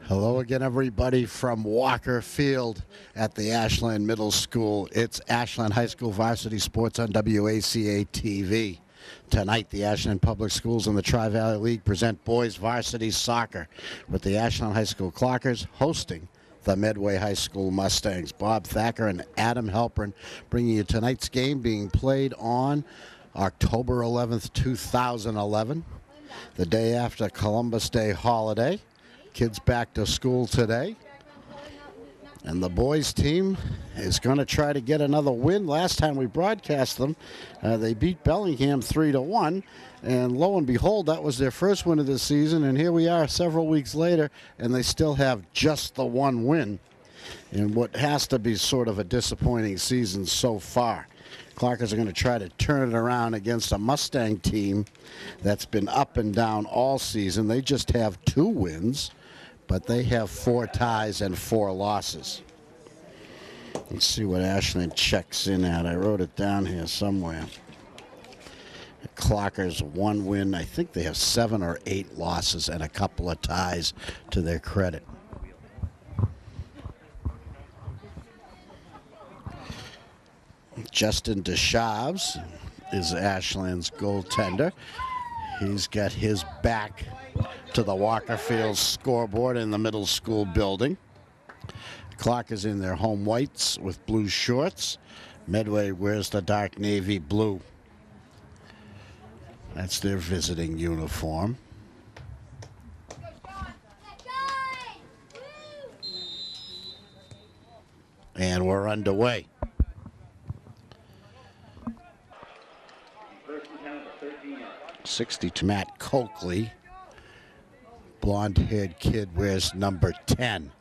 Hello again, everybody, from Walker Field at the Ashland Middle School. It's Ashland High School Varsity Sports on WACA-TV. Tonight, the Ashland Public Schools and the Tri-Valley League present boys varsity soccer with the Ashland High School Clockers hosting the Medway High School Mustangs. Bob Thacker and Adam Halpern bringing you tonight's game, being played on October 11th, 2011, the day after Columbus Day holiday. Kids back to school today. And the boys team is going to try to get another win. Last time we broadcast them, they beat Bellingham 3-1. And lo and behold, that was their first win of the season. And here we are several weeks later, and they still have just the one win in what has to be sort of a disappointing season so far. Clockers are going to try to turn it around against a Mustang team that's been up and down all season. They just have 2 wins, but they have 4 ties and 4 losses. Let's see what Ashland checks in at. I wrote it down here somewhere. The Clockers 1 win. I think they have 7 or 8 losses and a couple of ties to their credit. Justin Deschaves is Ashland's goaltender. He's got his back to the Walker Field scoreboard in the middle school building. The Clockers in their home whites with blue shorts. Medway wears the dark navy blue. That's their visiting uniform. And we're underway. 60 to Matt Coakley. Blonde-haired kid wears number 10.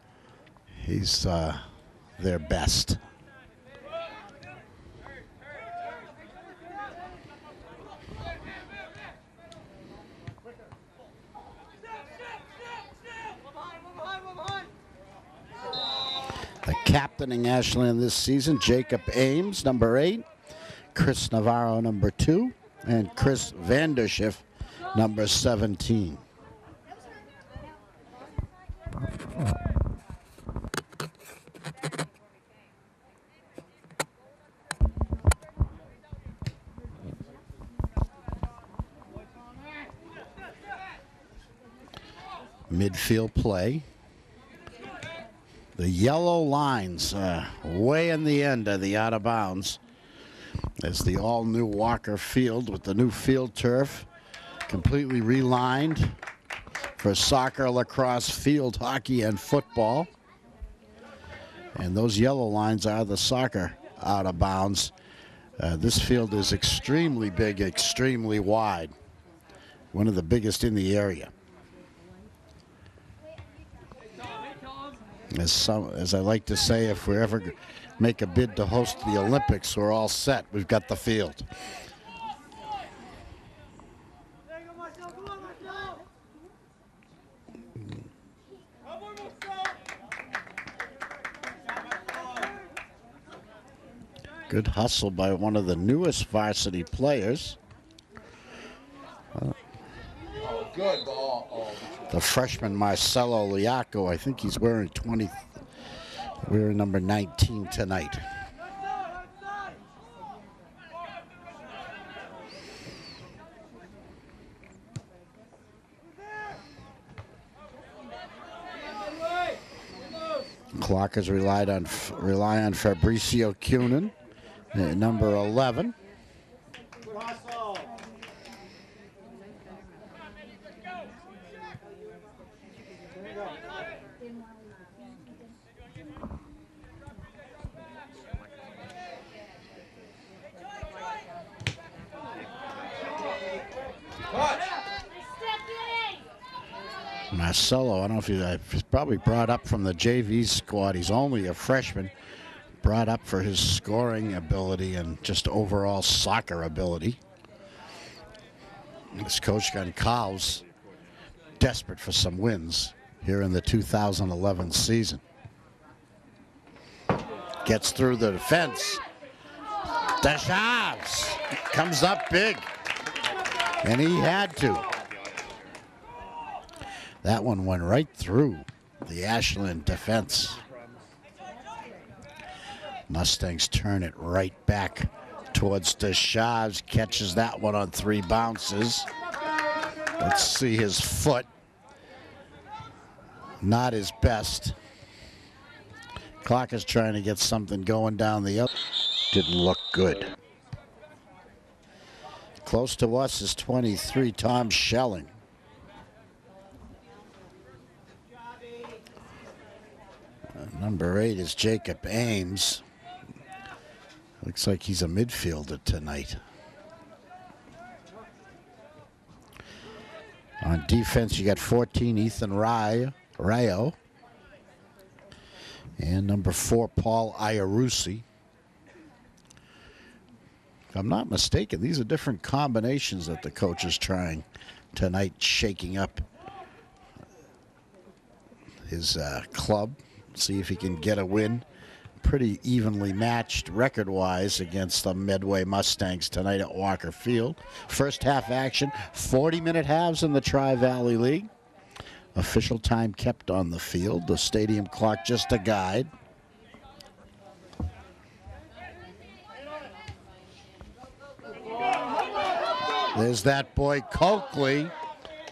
He's their best. The captaining Ashland this season, Jacob Ames, number 8. Chris Navarro, number 2. And Chris Vanderschiff, number 17. Midfield play. The yellow lines way in the end of the out of bounds. As the all-new Walker Field with the new field turf completely relined for soccer, lacrosse, field hockey, and football. And those yellow lines are the soccer out of bounds. This field is extremely big, extremely wide. One of the biggest in the area. As I like to say, if we ever make a bid to host the Olympics, we're all set. We've got the field. Good hustle by one of the newest varsity players. Good ball. The freshman Marcelo Liaco. I think he's wearing number 19 tonight. Clockers rely on Fabricio Cunin, number 11. Marcelo, I don't know if he's probably brought up from the JV squad. He's only a freshman, brought up for his scoring ability and just overall soccer ability. This coach Goncalves desperate for some wins here in the 2011 season. Gets through the defense. Deschaves comes up big, and he had to. That one went right through the Ashland defense. Mustangs turn it right back towards Deshaves. Catches that one on 3 bounces. Let's see his foot. Not his best. Clock is trying to get something going down the other. Didn't look good. Close to us is 23, Tom Schelling. Number 8 is Jacob Ames. Looks like he's a midfielder tonight. On defense, you got 14, Ethan Rayo. And number 4, Paul Iarusi. If I'm not mistaken, these are different combinations that the coach is trying tonight, shaking up his club. See if he can get a win. Pretty evenly matched record-wise against the Medway Mustangs tonight at Walker Field. First half action, 40-minute halves in the Tri-Valley League. Official time kept on the field. The stadium clock just a guide. There's that boy Coakley.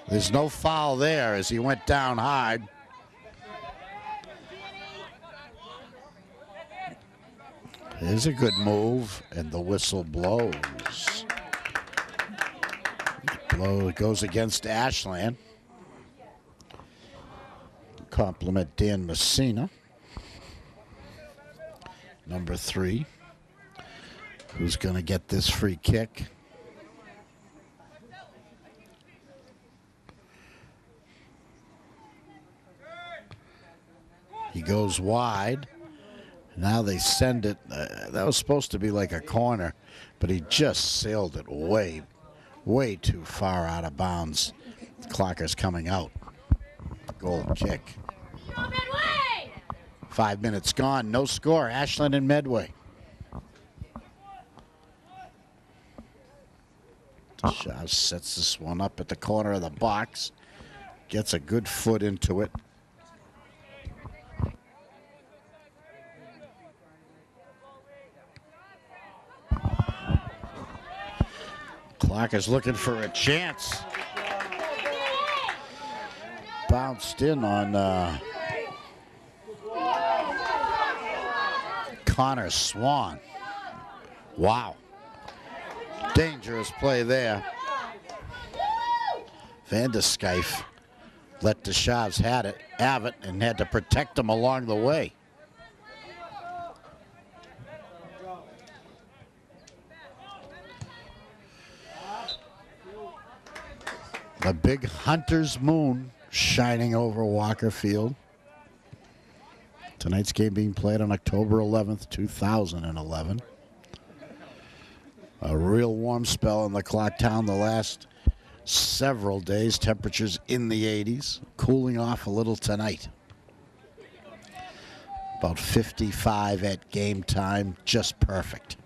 There's no foul there as he went down hard. There's a good move, and the whistle blows. Blow goes against Ashland. Compliment Dan Messina. Number 3. Who's going to get this free kick? He goes wide. Now they send it. That was supposed to be like a corner, but he just sailed it way, way too far out of bounds. The clocker's coming out. Goal kick. 5 minutes gone. No score. Ashland and Medway. Shaw sets this one up at the corner of the box. Gets a good foot into it. Clock is looking for a chance. Bounced in on Connor Swan. Wow. Dangerous play there. Van der Skyfe let Deshaves have it and had to protect him along the way. The big hunter's moon shining over Walker Field. Tonight's game being played on October 11th, 2011. A real warm spell in the clock town the last several days. Temperatures in the 80s, cooling off a little tonight. About 55 at game time, just perfect.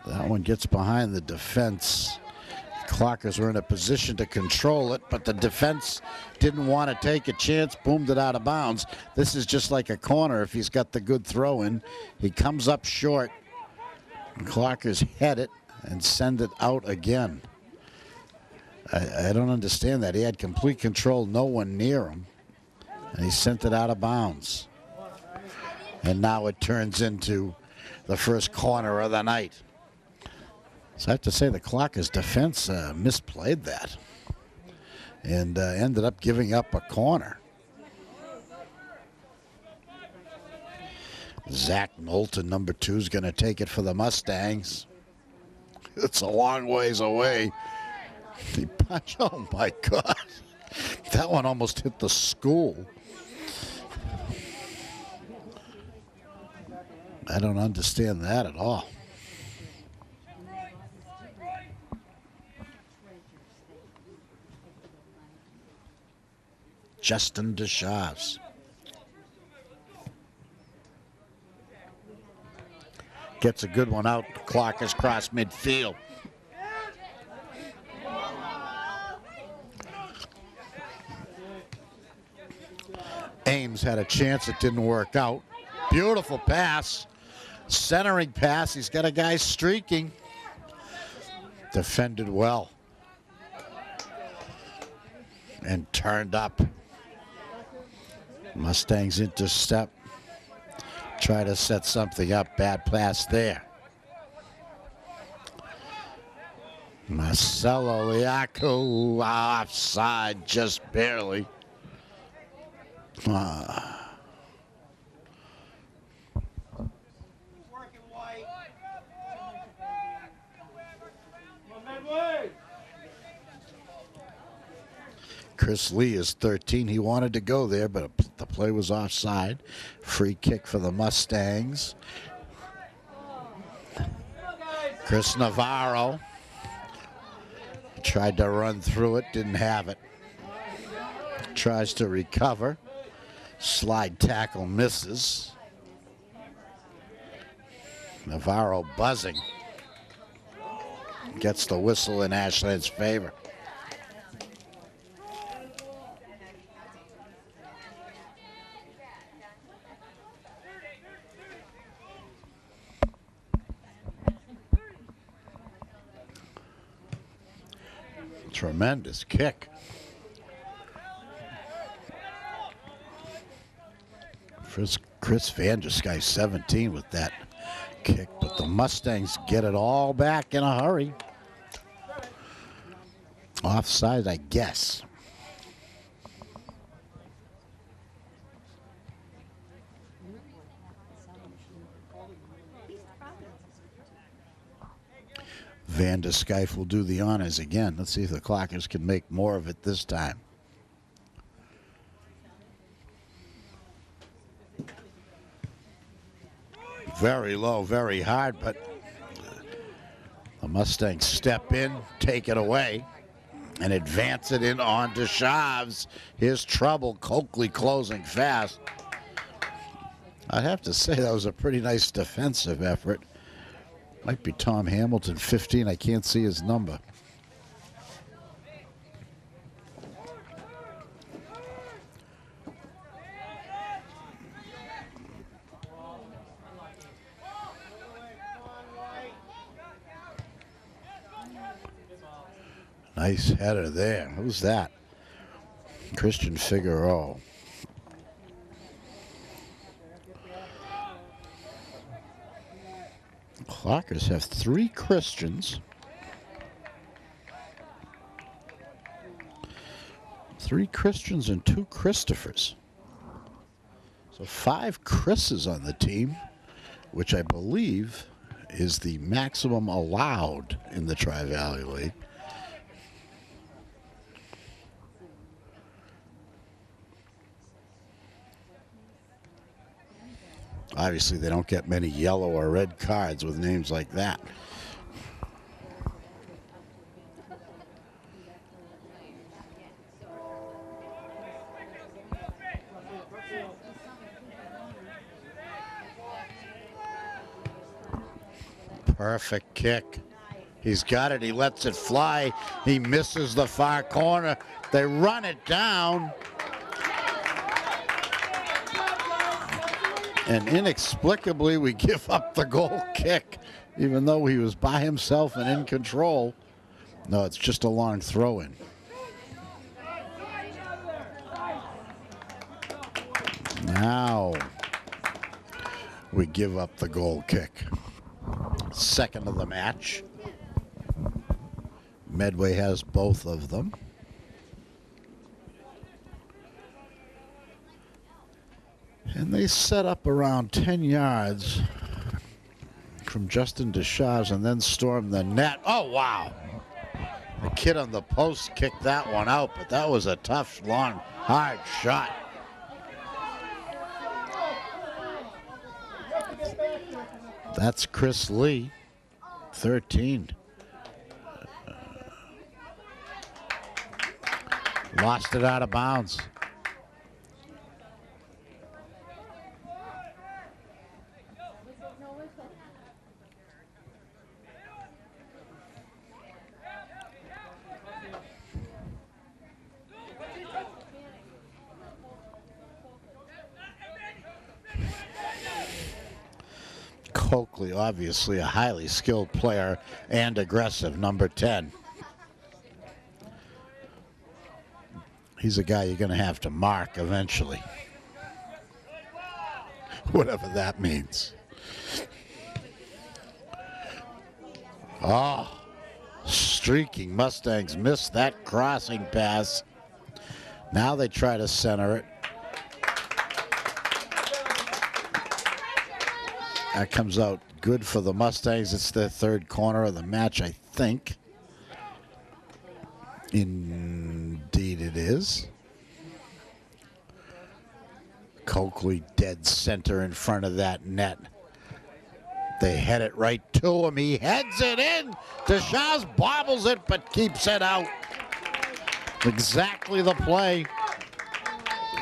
That one gets behind the defense. The Clockers were in a position to control it, but the defense didn't want to take a chance, boomed it out of bounds. This is just like a corner if he's got the good throw in. He comes up short. And Clockers head it and send it out again. I don't understand that. He had complete control, no one near him, and he sent it out of bounds. And now it turns into the first corner of the night. So I have to say the Clockers defense misplayed that and ended up giving up a corner. Zach Knowlton, number 2, is going to take it for the Mustangs. It's a long ways away. He punched, oh my God. That one almost hit the school. I don't understand that at all. Justin Deshaves. Gets a good one out. The clock is crossed midfield. Ames had a chance. It didn't work out. Beautiful pass. Centering pass. He's got a guy streaking. Defended well. And turned up. Mustangs intercept. Try to set something up. Bad pass there. Marcelo Liaco offside just barely. Chris Lee is 13. He wanted to go there, but the play was offside. Free kick for the Mustangs. Chris Navarro tried to run through it, didn't have it. Tries to recover. Slide tackle misses. Navarro buzzing. Gets the whistle in Ashland's favor. Tremendous kick. Chris Vandersky, 17 with that kick, but the Mustangs get it all back in a hurry. Offside, I guess. Vandersky will do the honors again. Let's see if the Clockers can make more of it this time. Very low, very hard, but the Mustangs step in, take it away, and advance it in onto Chaves. Here's trouble. Coakley closing fast. I'd have to say that was a pretty nice defensive effort. Might be Tom Hamilton, 15. I can't see his number. Nice header there. Who's that? Christian Figueroa. Clockers have 3 Christians. 3 Christians and 2 Christophers. So 5 Chris's on the team, which I believe is the maximum allowed in the Tri-Valley League. Obviously, they don't get many yellow or red cards with names like that. Perfect kick. He's got it. He lets it fly. He misses the far corner. They run it down. And inexplicably, we give up the goal kick, even though he was by himself and in control. No, it's just a long throw-in. Now we give up the goal kick. Second of the match. Medway has both of them. And they set up around 10 yards from Justin Deschaves and then stormed the net. Oh, wow. The kid on the post kicked that one out, but that was a tough, long, hard shot. That's Chris Lee, 13. Lost it out of bounds. Coakley, obviously a highly skilled player and aggressive, number 10. He's a guy you're going to have to mark eventually. Whatever that means. Oh, streaking Mustangs missed that crossing pass. Now they try to center it. That comes out good for the Mustangs. It's their third corner of the match, I think. Indeed it is. Coakley dead center in front of that net. They head it right to him. He heads it in. Deschamps bobbles it but keeps it out. Exactly the play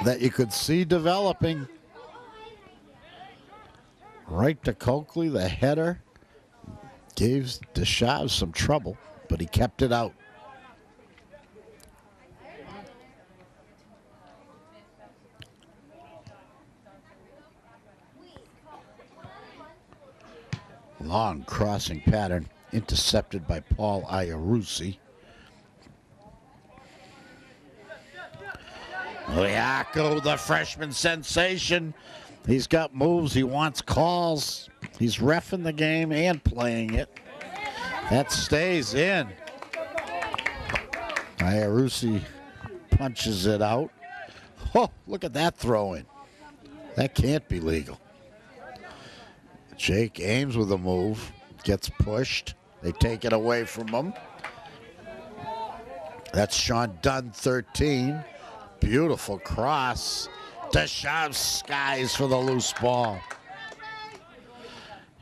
that you could see developing. Right to Coakley, the header. Gave Deschamps some trouble, but he kept it out. Long crossing pattern, intercepted by Paul Iarusi. Liaco, the freshman sensation. He's got moves, he wants calls. He's reffing the game and playing it. That stays in. Iarusi punches it out. Oh, look at that throw in. That can't be legal. Jake Ames with a move, gets pushed. They take it away from him. That's Sean Dunn, 13. Beautiful cross. Deschamps skies for the loose ball.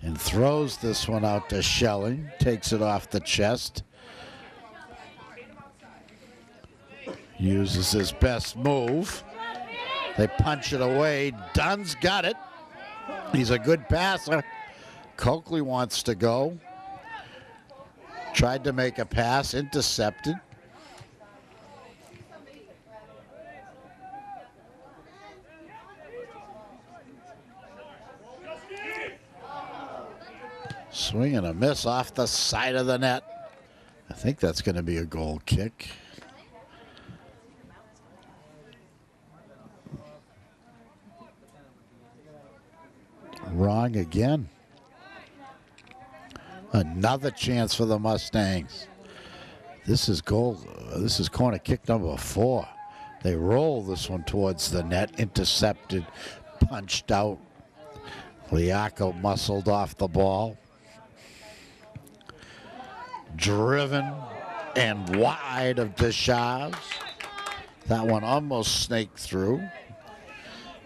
And throws this one out to Schelling. Takes it off the chest. Uses his best move. They punch it away. Dunn's got it. He's a good passer. Coakley wants to go. Tried to make a pass, intercepted. Swing and a miss off the side of the net. I think that's going to be a goal kick. Wrong again. Another chance for the Mustangs. This is goal. This is corner kick number 4. They roll this one towards the net, intercepted, punched out. Liaco muscled off the ball. Driven and wide of Deschamps. That one almost snaked through.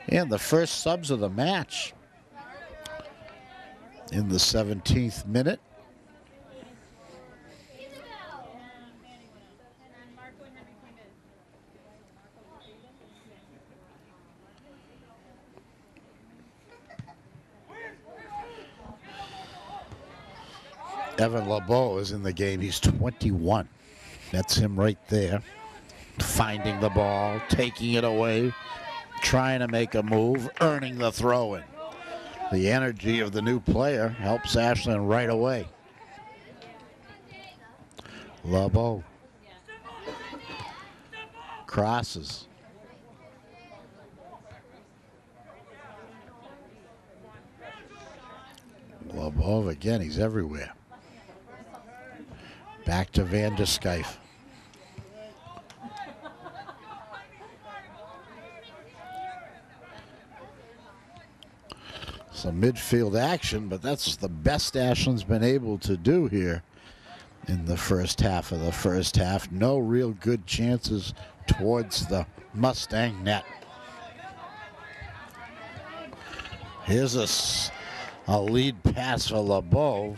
And the first subs of the match in the 17th minute. Evan LeBeau is in the game. He's 21. That's him right there. Finding the ball, taking it away, trying to make a move, earning the throw-in. The energy of the new player helps Ashland right away. LeBeau crosses. LeBeau again, he's everywhere. Back to Van der Skyfe. Some midfield action, but that's the best Ashland's been able to do here in the first half of the first half. No real good chances towards the Mustang net. Here's a lead pass for LeBeau.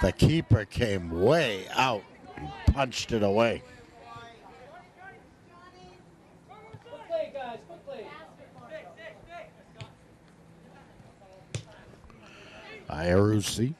The keeper came way out and punched it away. Iarusi.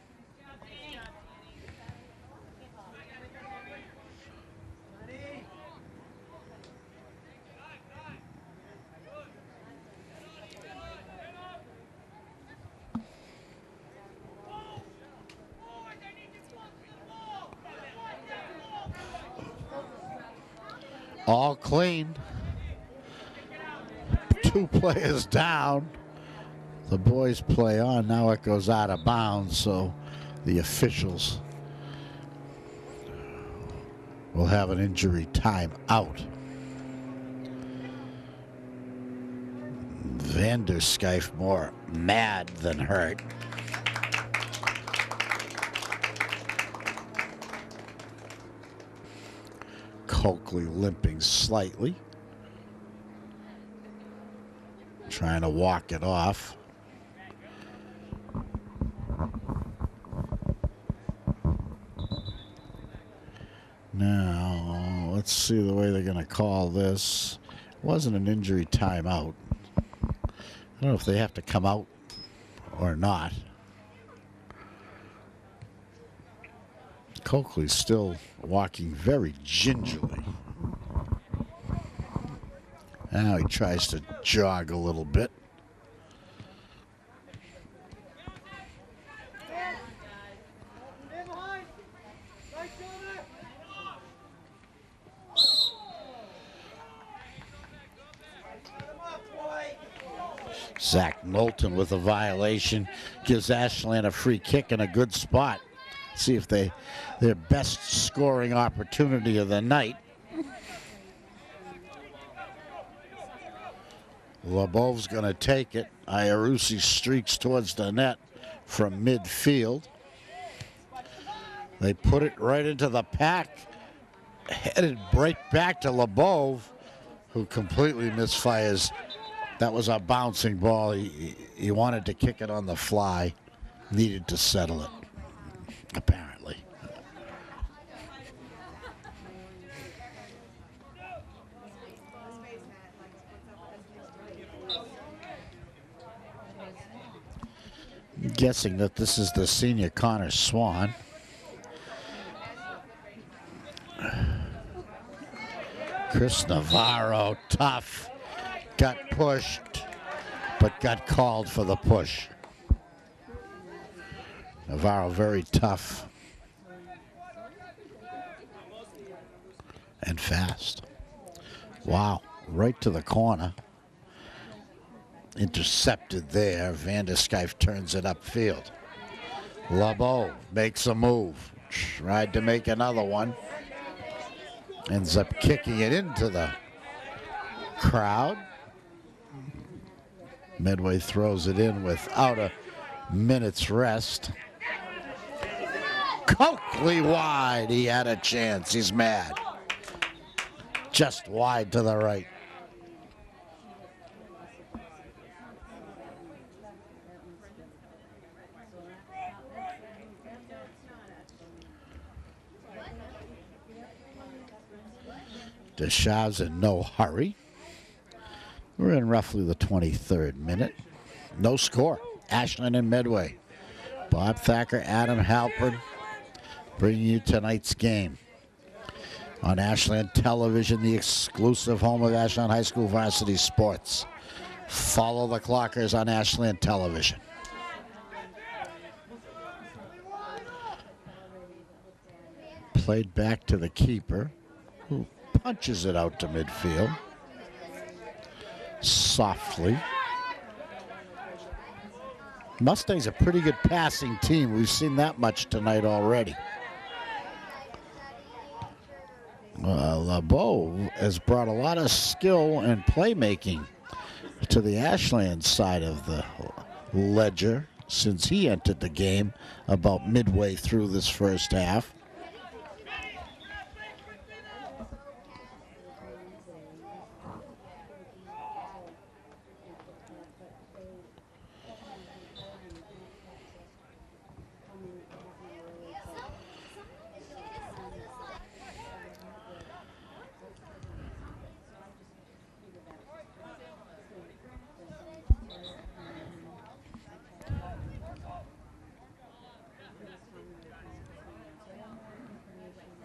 All clean. 2 players down. The boys play on. Now it goes out of bounds, so the officials will have an injury timeout. Vanderskyfe more mad than hurt. Coakley limping slightly, trying to walk it off. Now, let's see the way they're going to call this. It wasn't an injury timeout. I don't know if they have to come out or not. Coakley's still walking very gingerly. Now he tries to jog a little bit. Zach Knowlton with a violation gives Ashland a free kick and a good spot. See if their best scoring opportunity of the night. Lebov's going to take it. Iarusi streaks towards the net from midfield. They put it right into the pack. Headed right back to Lebov, who completely misfires. That was a bouncing ball. He wanted to kick it on the fly. Needed to settle it, apparently. I'm guessing that this is the senior Connor Swan. Chris Navarro, tough. Got pushed, but got called for the push. Navarro very tough and fast. Wow, right to the corner. Intercepted there. Vanderskyfe turns it upfield. LeBeau makes a move. Tried to make another one. Ends up kicking it into the crowd. Medway throws it in without a minute's rest. Coakley wide. He had a chance. He's mad. Just wide to the right. Deschamps in no hurry. We're in roughly the 23rd minute. No score. Ashland and Medway. Bob Thacker, Adam Halpern bringing you tonight's game. On Ashland Television, the exclusive home of Ashland High School varsity sports. Follow the Clockers on Ashland Television. Played back to the keeper, who punches it out to midfield. Softly. Mustang's a pretty good passing team. We've seen that much tonight already. LeBeau has brought a lot of skill and playmaking to the Ashland side of the ledger since he entered the game about midway through this first half.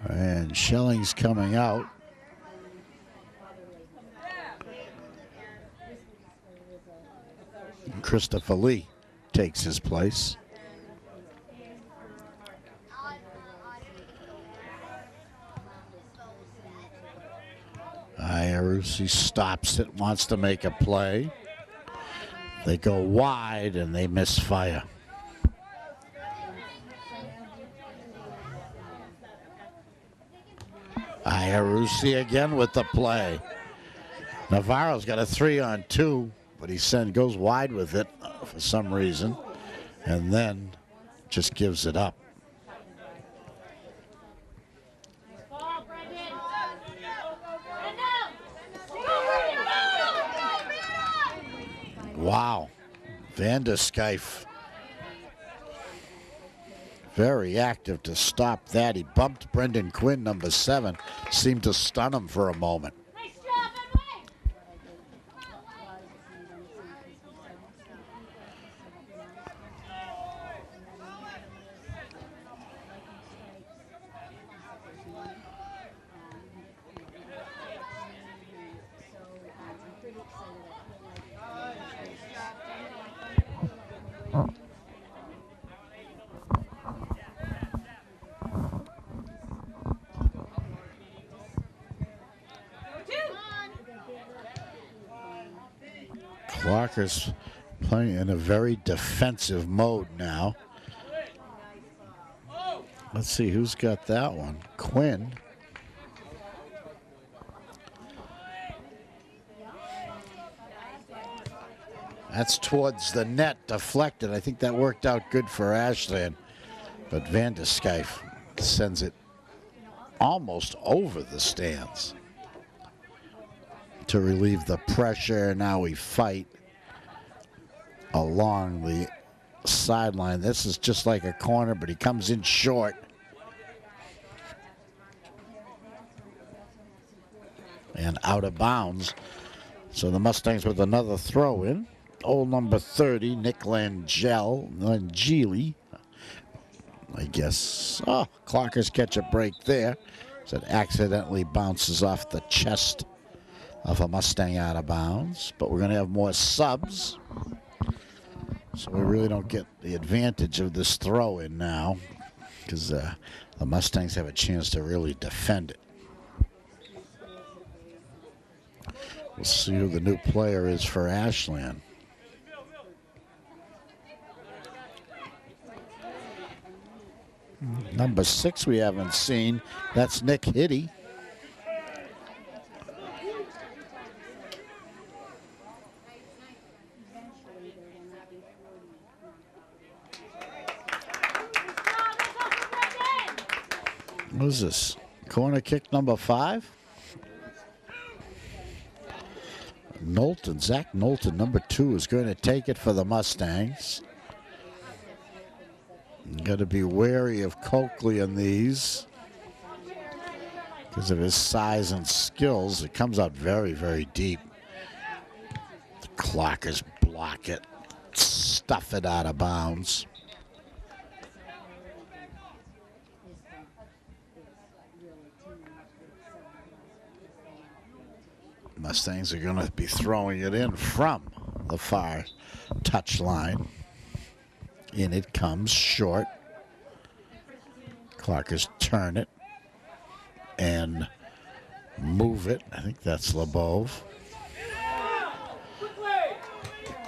And Schelling's coming out. Christopher Lee takes his place. Iarusi stops it, wants to make a play. They go wide and they misfire. Iarusi again with the play. Navarro's got a 3-on-2, but he goes wide with it for some reason, and then just gives it up. Wow, Van der Skyfe, very active to stop that. He bumped Brendan Quinn, number 7, seemed to stun him for a moment. Clarker's playing in a very defensive mode now. Let's see who's got that one. Quinn. That's towards the net, deflected. I think that worked out good for Ashland. But Van der Skyfe sends it almost over the stands to relieve the pressure. Now we fight along the sideline. This is just like a corner, but he comes in short. And out of bounds. So the Mustangs with another throw in. Old number 30, Nick Langeli, I guess. Oh, Clarkers catch a break there. So it accidentally bounces off the chest of a Mustang out of bounds. But we're going to have more subs. So we really don't get the advantage of this throw in now, because the Mustangs have a chance to really defend it. We'll see who the new player is for Ashland. Number 6 we haven't seen. That's Nick Hitty. What is this? Corner kick number 5? Knowlton, Zach Knowlton, number 2, is going to take it for the Mustangs. Got to be wary of Coakley in these because of his size and skills. It comes out very, very deep. The Clockers block it, stuff it out of bounds. Mustangs are going to be throwing it in from the far touch line. In it comes short. Clarkers turn it and move it. I think that's LeBove.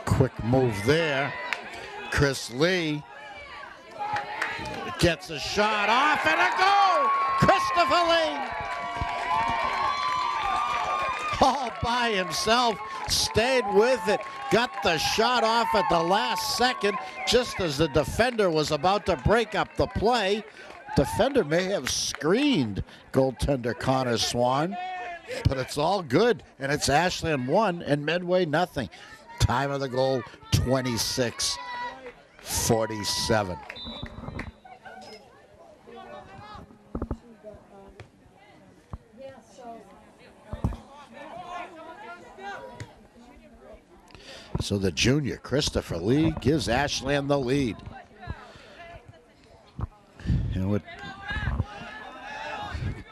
Quick move there. Chris Lee gets a shot off and a goal! Christopher Lee! All by himself, stayed with it, got the shot off at the last second, just as the defender was about to break up the play. Defender may have screened goaltender Connor Swan, but it's all good, and it's Ashland 1 and Medway nothing. Time of the goal, 26:47. So the junior, Christopher Lee, gives Ashland the lead. And with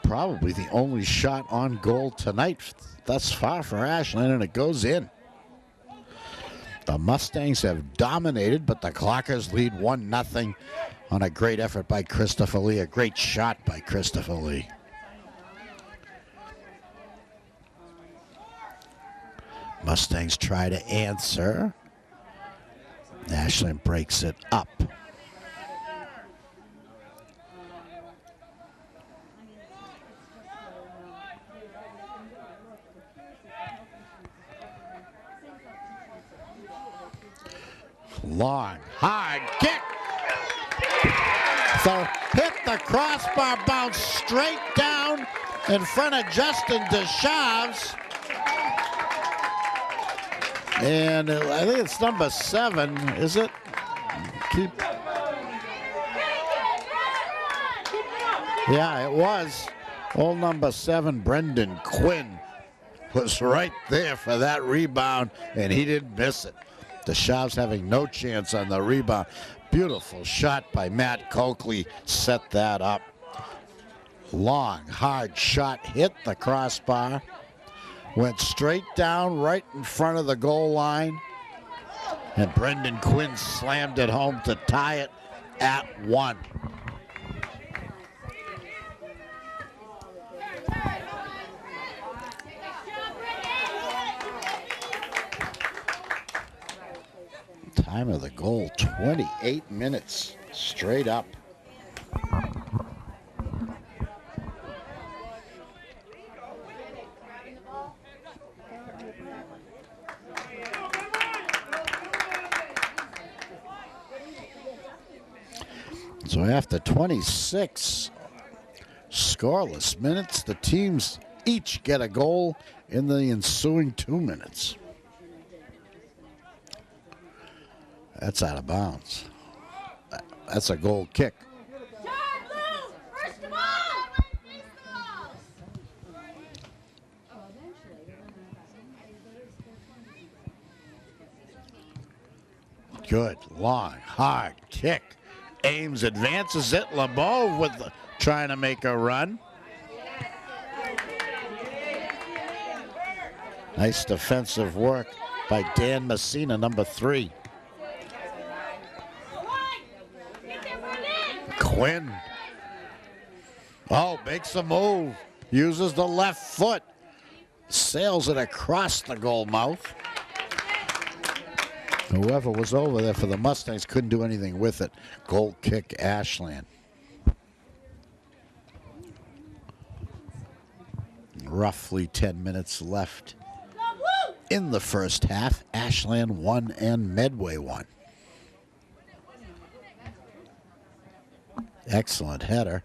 probably the only shot on goal tonight thus far for Ashland, and it goes in. The Mustangs have dominated, but the Clockers lead 1-0 on a great effort by Christopher Lee, a great shot by Christopher Lee. Mustangs try to answer. Ashland breaks it up. Long, hard kick. So hit the crossbar, bounce straight down in front of Justin Deshaves. And I think it's number 7, is it? Yeah, it was. Old number 7, Brendan Quinn, was right there for that rebound, and he didn't miss it. Deshaves having no chance on the rebound. Beautiful shot by Matt Coakley, set that up. Long, hard shot, hit the crossbar, went straight down right in front of the goal line, and Brendan Quinn slammed it home to tie it at 1. Time of the goal, 28 minutes straight up. So after 26 scoreless minutes, the teams each get a goal in the ensuing 2 minutes. That's out of bounds. That's a goal kick. Good, long, hard kick. Ames advances it. LeBeau with trying to make a run. Nice defensive work by Dan Messina, number 3. Quinn. Oh, makes a move. Uses the left foot. Sails it across the goal mouth. Whoever was over there for the Mustangs couldn't do anything with it. Goal kick, Ashland. Roughly 10 minutes left in the first half. Ashland 1 and Medway 1. Excellent header.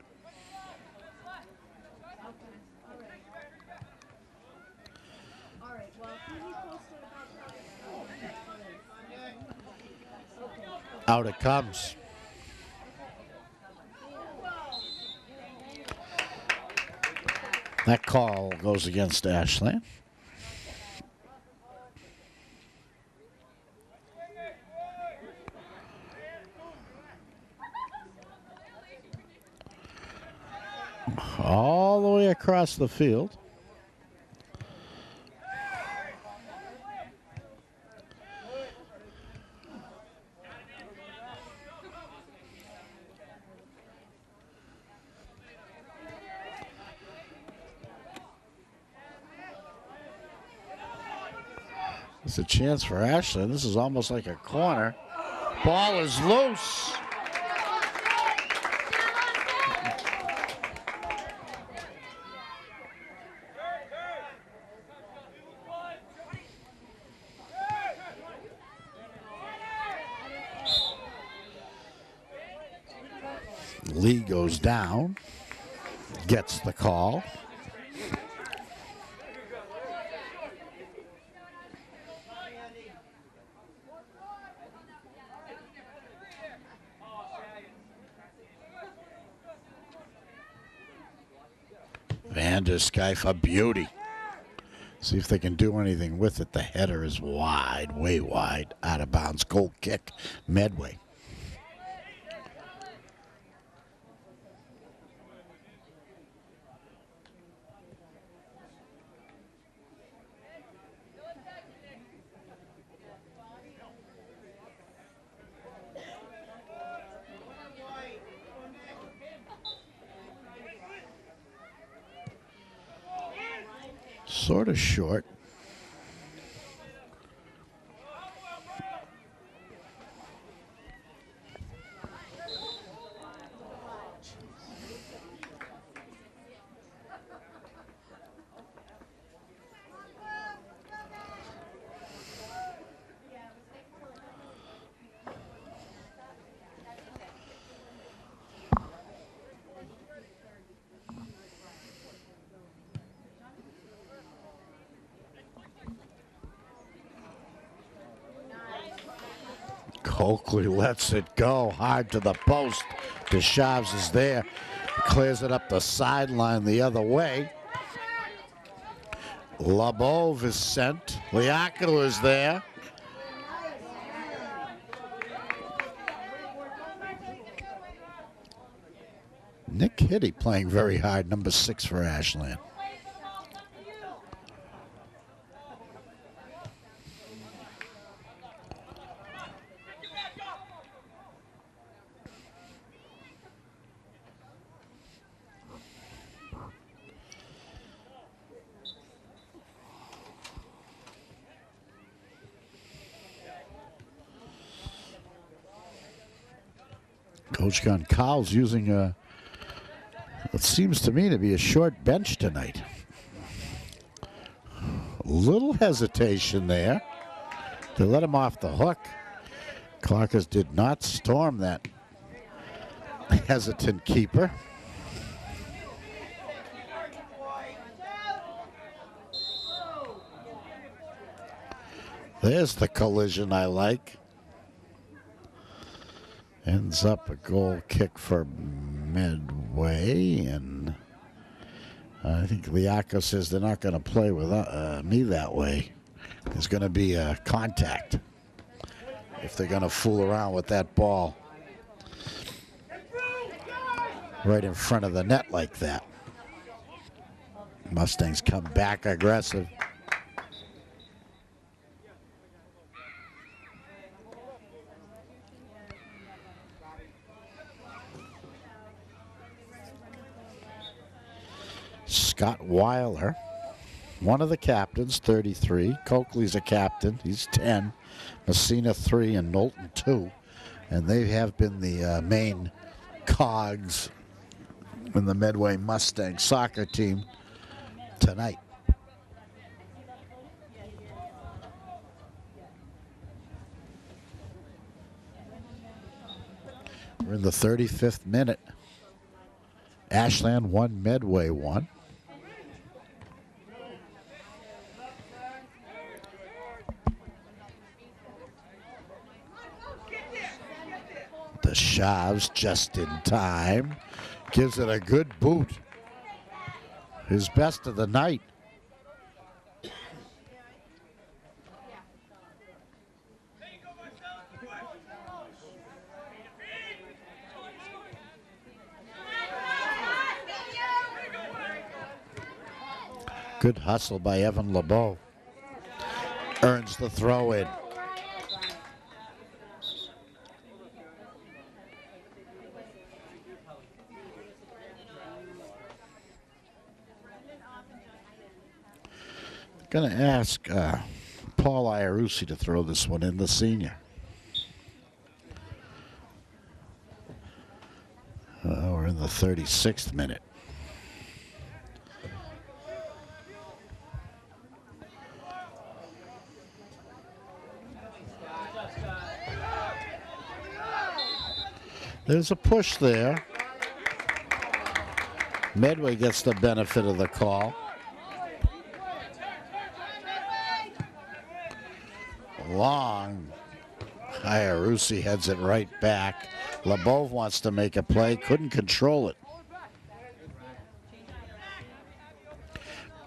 Out it comes. That call goes against Ashland. All the way across the field. It's a chance for Ashland. This is almost like a corner. Ball is loose. Lee goes down, gets the call. Van der Skyfe, a beauty. See if they can do anything with it. The header is wide, way wide, out of bounds. Goal kick, Medway. Sort of short. Coakley lets it go hard to the post. Deshaves is there. Clears it up the sideline the other way. Labov is sent. Liaco is there. Nick Hitty playing very hard, number 6 for Ashland. Coach Goncalves using what seems to me to be a short bench tonight. A little hesitation there. They let him off the hook. Clarkers did not storm that hesitant keeper. There's the collision I like. Ends up a goal kick for Medway, and I think Liaco says they're not going to play with me that way. There's going to be a contact if they're going to fool around with that ball right in front of the net like that. Mustangs come back aggressive. Scott Weiler, one of the captains, 33. Coakley's a captain, he's 10. Messina 3 and Knowlton 2. And they have been the main cogs in the Medway Mustang soccer team tonight. We're in the 35th minute. Ashland 1, Medway 1. The Shavs just in time. Gives it a good boot. His best of the night. Good hustle by Evan LeBeau. Earns the throw in. Going to ask Paul Iarussi to throw this one in, the senior. We're in the 36th minute. There's a push there. Medway gets the benefit of the call. Long. Iarussi heads it right back. LeBeau wants to make a play, couldn't control it.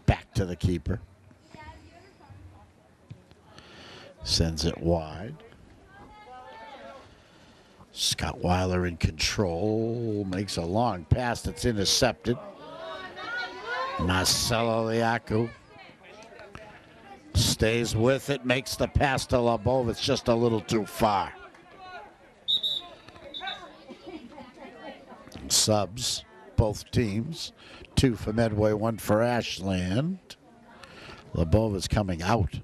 Back to the keeper. Sends it wide. Scott Weiler in control. Makes a long pass that's intercepted. Marcelo Liaco stays with it, makes the pass to LeBeau. It's just a little too far. Subs, both teams. 2 for Medway, 1 for Ashland. LeBeau is coming out.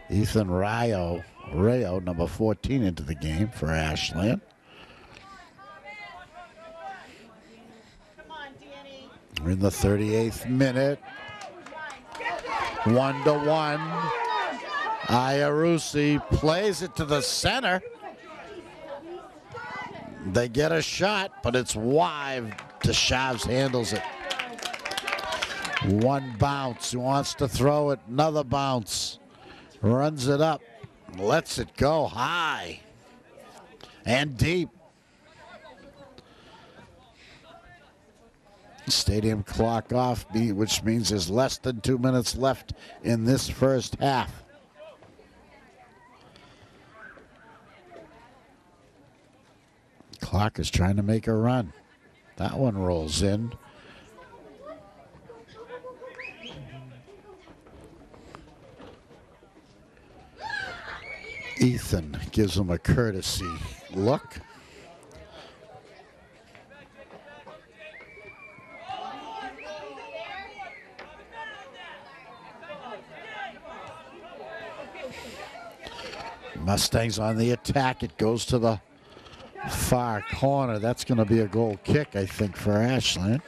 Ethan Rayo, number 14, into the game for Ashland. We're in the 38th minute. 1-1. Iarusi plays it to the center. They get a shot, but it's wide. Deshaves handles it. One bounce. He wants to throw it. Another bounce. Runs it up. Lets it go high and deep. Stadium clock off, which means there's less than 2 minutes left in this first half. Clock is trying to make a run. That one rolls in. Ethan gives him a courtesy look. Mustangs on the attack. It goes to the far corner. That's going to be a goal kick, I think, for Ashland.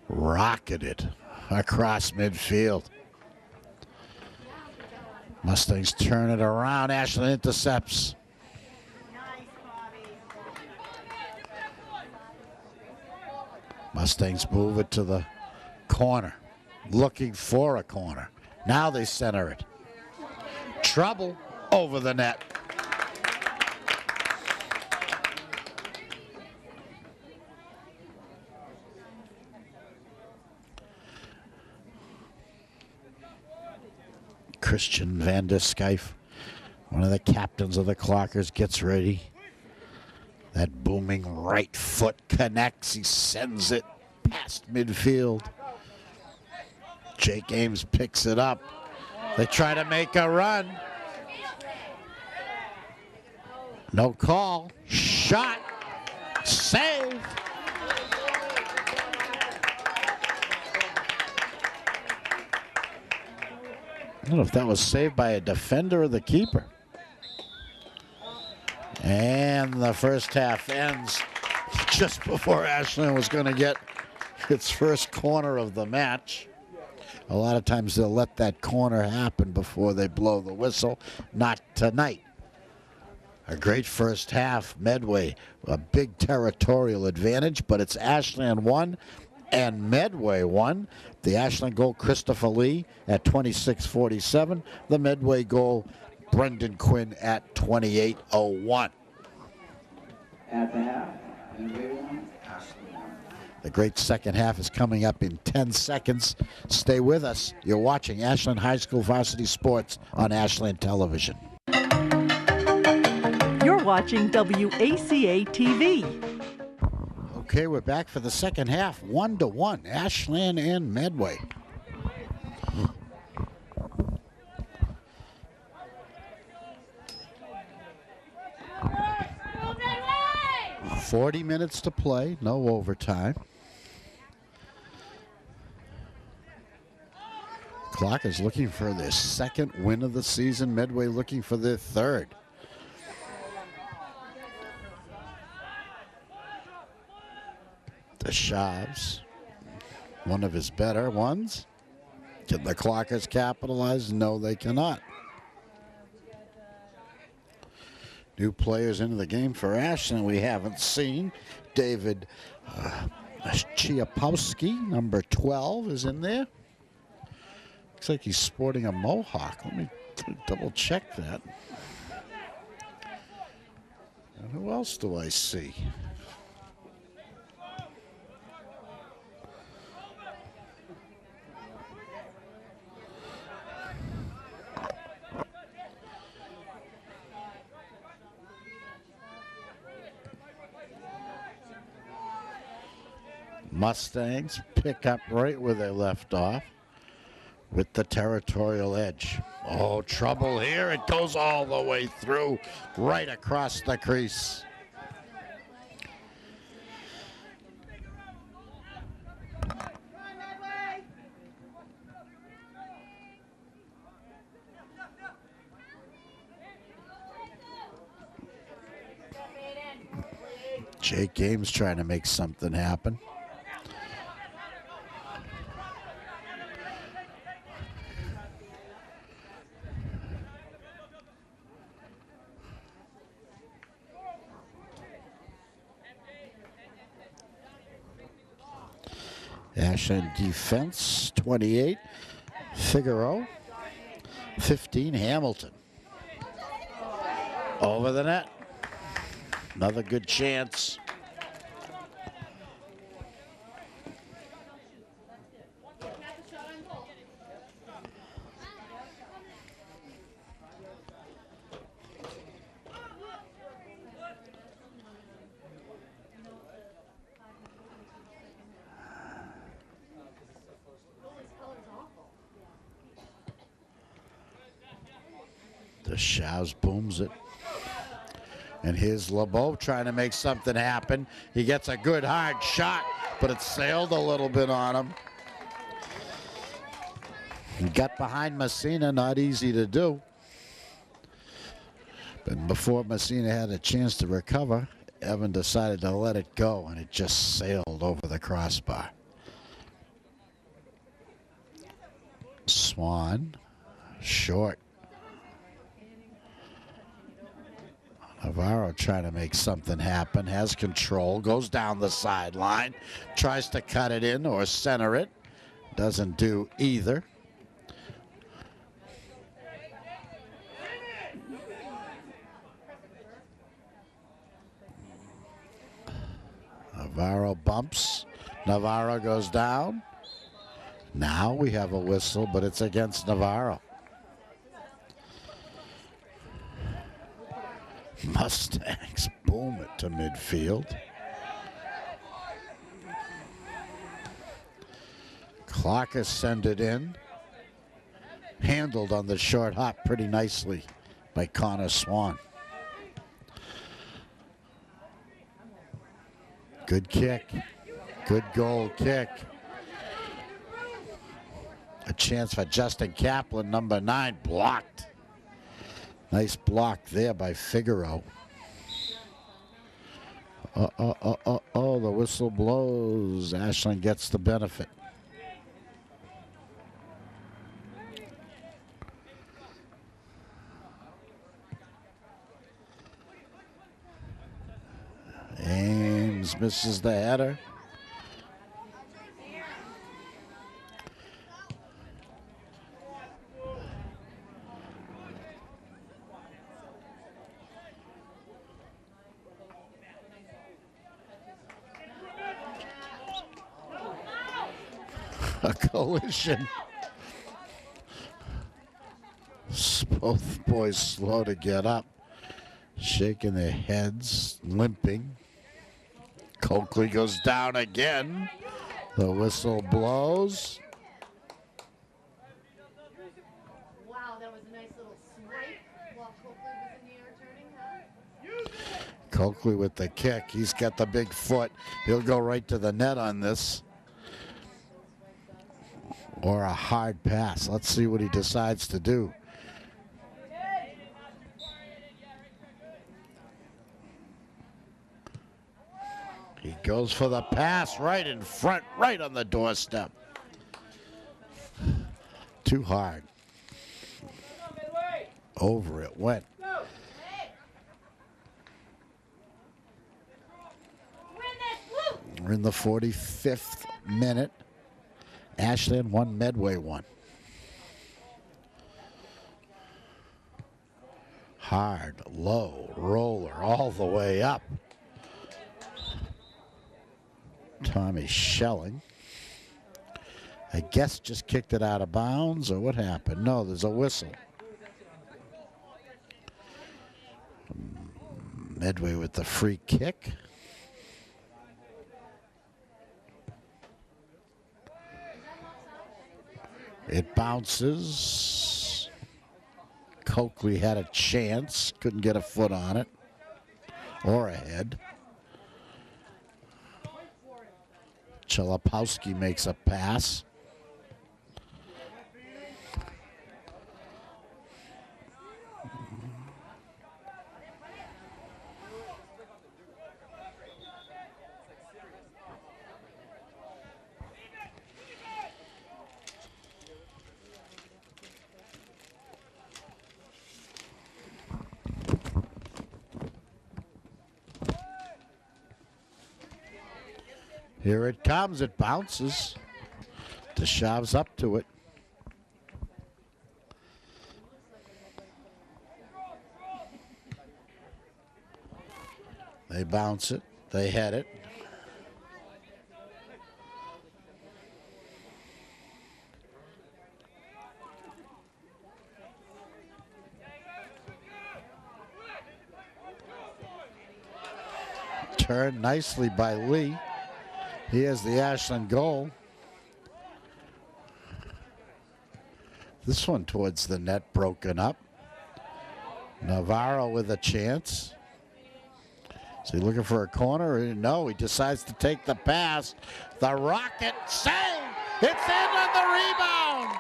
Rocketed across midfield. Mustangs turn it around. Ashland intercepts. Mustangs move it to the corner, looking for a corner. Now they center it. Trouble over the net. Christian van der Skyfe, one of the captains of the Clockers, gets ready. That booming right foot connects. He sends it past midfield. Jake Ames picks it up. They try to make a run. No call. Shot. Save. I don't know if that was saved by a defender or the keeper. And the first half ends just before Ashland was going to get its first corner of the match. A lot of times they'll let that corner happen before they blow the whistle. Not tonight. A great first half. Medway, a big territorial advantage, but it's Ashland 1 and Medway 1. The Ashland goal, Christopher Lee at 26:47. The Medway goal, Brendan Quinn at 28:01. At the half, Medway 1, Ashland 1. The great second half is coming up in 10 seconds. Stay with us. You're watching Ashland High School Varsity Sports on Ashland Television. You're watching WACA-TV. Okay, we're back for the second half. 1-1, Ashland and Medway. Medway! 40 minutes to play, no overtime. Clock is looking for their second win of the season. Medway looking for their third. Deshaves, one of his better ones. Can the Clockers capitalize? No, they cannot. New players into the game for Ashland we haven't seen. David Chiapowski, number 12, is in there. Looks like he's sporting a mohawk. Let me double check that. And who else do I see? Mustangs pick up right where they left off with the territorial edge. Oh, trouble here. It goes all the way through, right across the crease. Jake Ames trying to make something happen. Ashland defense, 28. Figaro, 15. Hamilton. Over the net. Another good chance. The Shavs booms it. And here's LeBeau trying to make something happen. He gets a good hard shot, but it sailed a little bit on him. He got behind Messina, not easy to do. But before Messina had a chance to recover, Evan decided to let it go, and it just sailed over the crossbar. Swan, short. Navarro trying to make something happen, has control, goes down the sideline, tries to cut it in or center it. Doesn't do either. Navarro bumps. Navarro goes down. Now we have a whistle, but it's against Navarro. Mustangs boom it to midfield. Clocker send it in. Handled on the short hop pretty nicely by Connor Swan. Good kick. Good goal kick. A chance for Justin Kaplan, number 9, blocked. Nice block there by Figaro. The whistle blows. Ashland gets the benefit. Ames misses the header. A collision. Both boys slow to get up, shaking their heads, limping. Coakley goes down again. The whistle blows. Wow, that was a nice little swipe while Coakley was in the air turning, huh? Coakley with the kick. He's got the big foot. He'll go right to the net on this. Or a hard pass. Let's see what he decides to do. He goes for the pass right in front, right on the doorstep. Too hard. Over it went. We're in the 45th minute. Ashland 1, Medway 1. Hard, low, roller, all the way up. Tommy Schelling. I guess just kicked it out of bounds, or what happened? No, there's a whistle. Medway with the free kick. It bounces. Coakley had a chance, couldn't get a foot on it or a head. Chalapowski makes a pass. Here it comes. It bounces. DeShav's up to it. They bounce it. They head it. Turned nicely by Lee. He has the Ashland goal. This one towards the net, broken up. Navarro with a chance. Is he looking for a corner? No, he decides to take the pass. The rocket save. It's in on the rebound.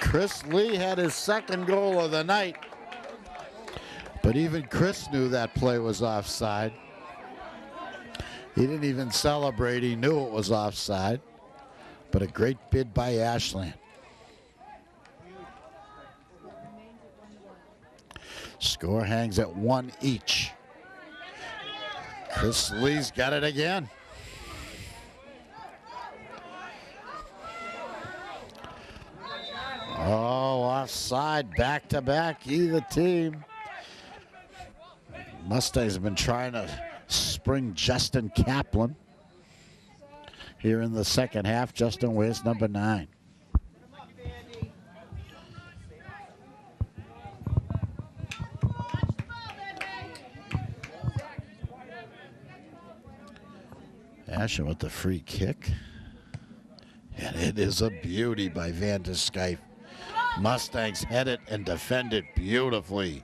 Chris Lee had his second goal of the night. But even Chris knew that play was offside. He didn't even celebrate. He knew it was offside. But a great bid by Ashland. Score hangs at 1 each. Chris Lee's got it again. Oh, offside, back to back, either team. Mustangs have been trying to spring Justin Kaplan. Here in the second half, Justin wears number 9. Ashland with the free kick. And it is a beauty by Van der Skype. Mustangs head it and defend it beautifully.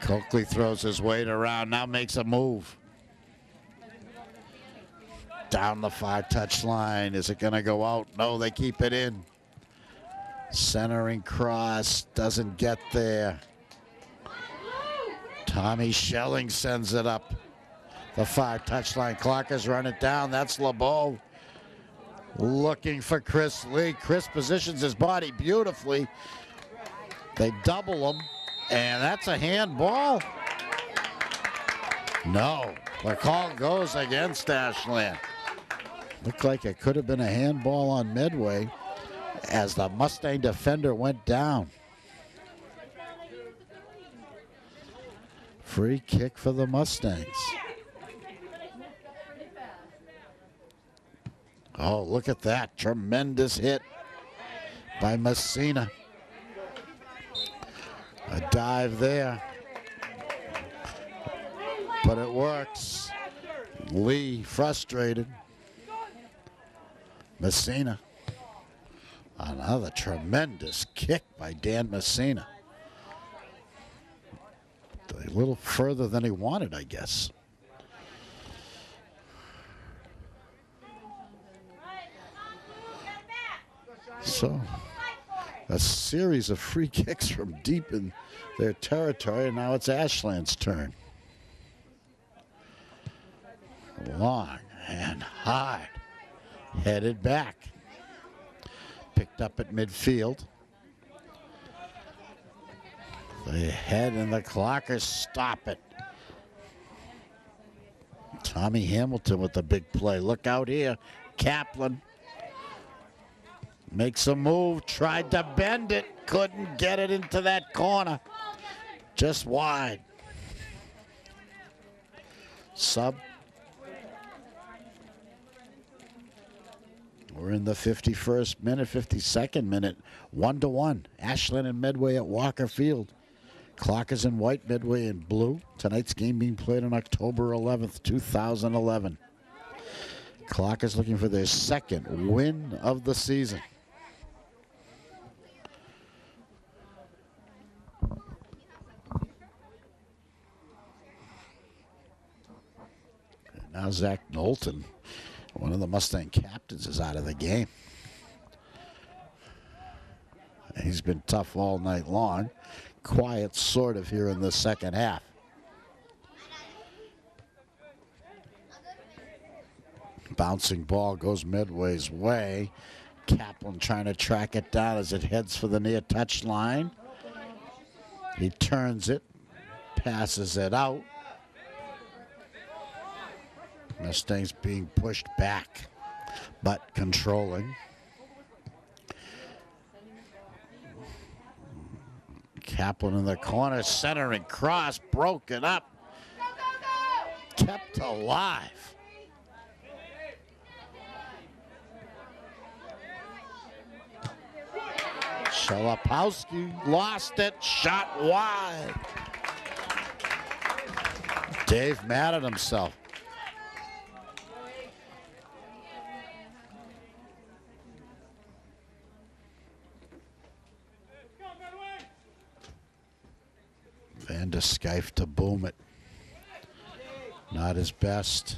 Coakley throws his weight around, now makes a move. Down the far touchline. Is it going to go out? No, they keep it in. Centering cross, doesn't get there. Tommy Schelling sends it up. The far touchline. Clockers run it down. That's LeBeau. Looking for Chris Lee. Chris positions his body beautifully. They double him. And that's a handball. No, the call goes against Ashland. Looked like it could have been a handball on Medway as the Mustang defender went down. Free kick for the Mustangs. Oh, look at that. Tremendous hit by Messina. A dive there. But it works. Lee frustrated. Messina. Another tremendous kick by Dan Messina. A little further than he wanted, I guess. So, a series of free kicks from deep in their territory, and now it's Ashland's turn. Long and hard, headed back. Picked up at midfield. They head and the Clockers stop it. Tommy Hamilton with the big play. Look out here. Kaplan makes a move, tried to bend it, couldn't get it into that corner. Just wide. Sub. We're in the 51st minute, 52nd minute, 1-1. Ashland and Medway at Walker Field. Clockers in white, Medway in blue. Tonight's game being played on October 11th, 2011. Clockers looking for their second win of the season. And now Zach Knowlton, one of the Mustang captains, is out of the game. He's been tough all night long. Quiet sort of here in the second half. Bouncing ball goes Medway's way. Kaplan trying to track it down as it heads for the near touch line. He turns it, passes it out. Mustangs being pushed back, but controlling. Kaplan in the corner, centering cross, broken up, kept alive. Shalapowski lost it, shot wide. Dave mad at himself. Van de Skyfe to boom it. Not his best.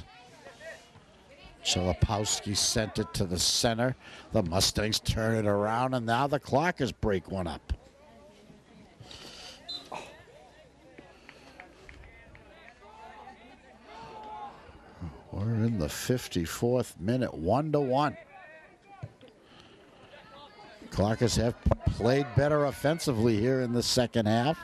Shalapowski sent it to the center. The Mustangs turn it around, and now the Clockers break one up. We're in the 54th minute, 1-1. Clockers have played better offensively here in the second half.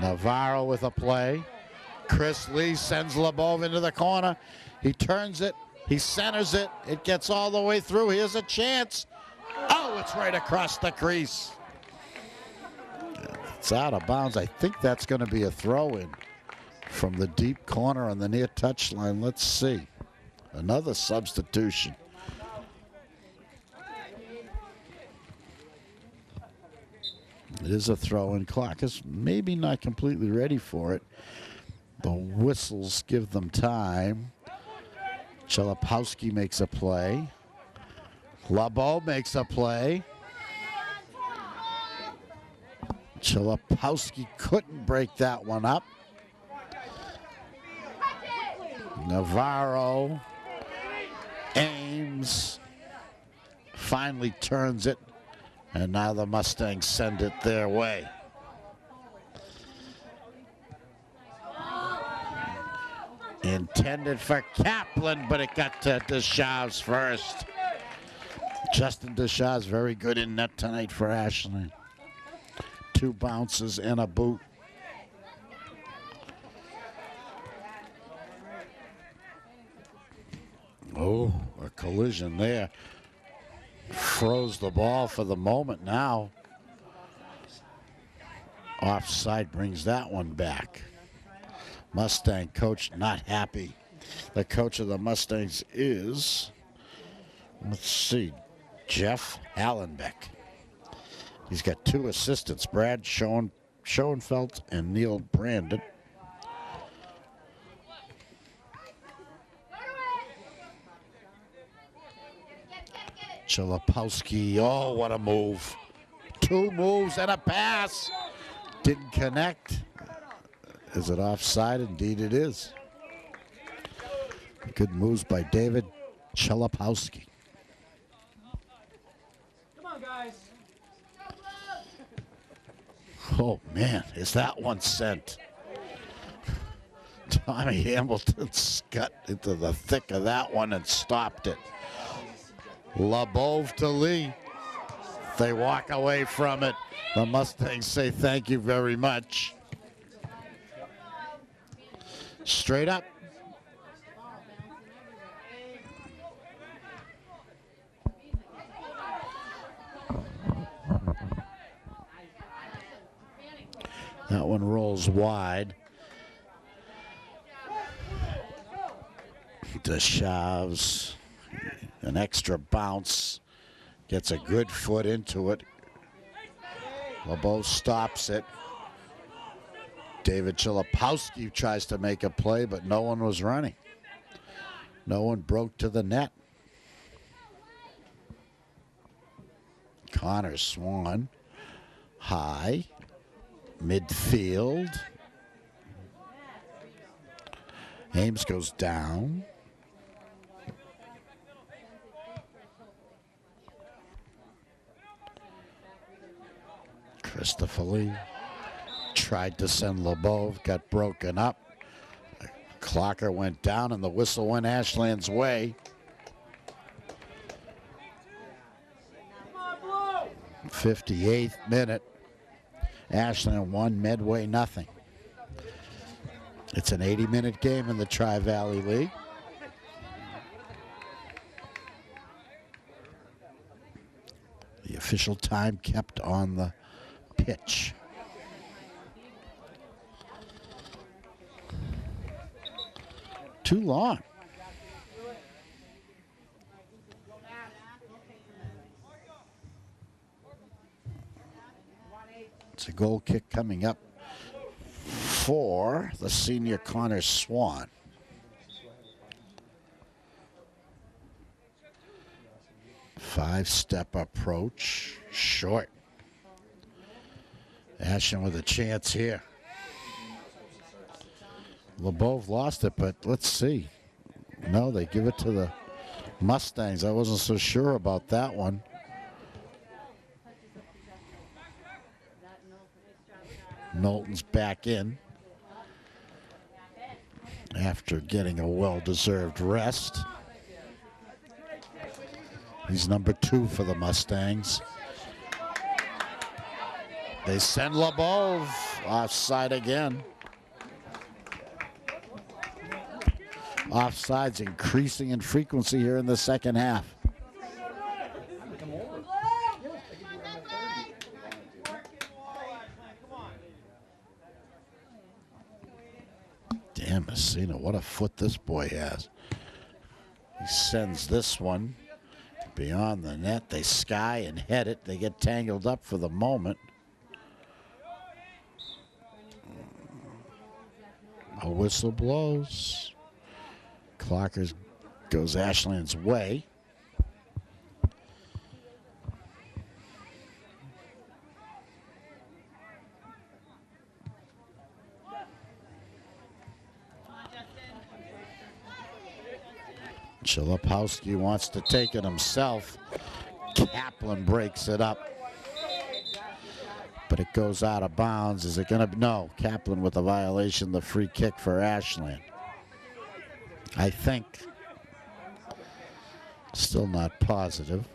Navarro with a play. Chris Lee sends Lebov into the corner. He turns it. He centers it. It gets all the way through. Here's a chance. Oh, it's right across the crease. It's out of bounds. I think that's going to be a throw-in from the deep corner on the near touchline. Let's see. Another substitution. It is a throw-in. Clock is maybe not completely ready for it. The whistles give them time. Shalapowski makes a play. Labo makes a play. Shalapowski couldn't break that one up. Navarro, Ames, finally turns it, and now the Mustangs send it their way. Intended for Kaplan, but it got to Deschamps first. Justin Deschamps very good in net tonight for Ashland. 2 bounces and a boot. Oh, a collision there. Froze the ball for the moment now. Offside brings that one back. Mustang coach not happy. The coach of the Mustangs is, let's see, Jeff Hallenbeck. He's got 2 assistants, Brad Schoenfeld and Neil Brandon. Shalapowski, oh, what a move. 2 moves and a pass. Didn't connect. Is it offside? Indeed it is. Good moves by David Shalapowski. Come on, guys. Oh, man, is that one sent? Tommy Hamilton got into the thick of that one and stopped it. Labov to Lee. They walk away from it. The Mustangs say thank you very much. Straight up. That one rolls wide. Deschamps, an extra bounce, gets a good foot into it. LeBeau stops it. David Shalapowski tries to make a play, but no one was running. No one broke to the net. Connor Swan, high, midfield. Ames goes down. Christopher Lee tried to send LeBeau, got broken up. Clocker went down and the whistle went Ashland's way. 58th minute. Ashland 1, Medway nothing. It's an 80-minute game in the Tri-Valley League. The official time kept on the pitch. Too long. It's a goal kick coming up for the senior Connor Swan. Five-step approach, short. Ashland with a chance here. LeBeau lost it, but let's see. No, they give it to the Mustangs. I wasn't so sure about that one. Knowlton's back in after getting a well-deserved rest. He's number 2 for the Mustangs. They send LeBeau offside again. Offsides increasing in frequency here in the second half. Damn, Messina, what a foot this boy has. He sends this one beyond the net. They sky and head it. They get tangled up for the moment. A whistle blows. Clockers goes Ashland's way. Chilopowski wants to take it himself. Kaplan breaks it up. But it goes out of bounds. Is it going to? No. Kaplan with a violation, the free kick for Ashland. I think. Still not positive.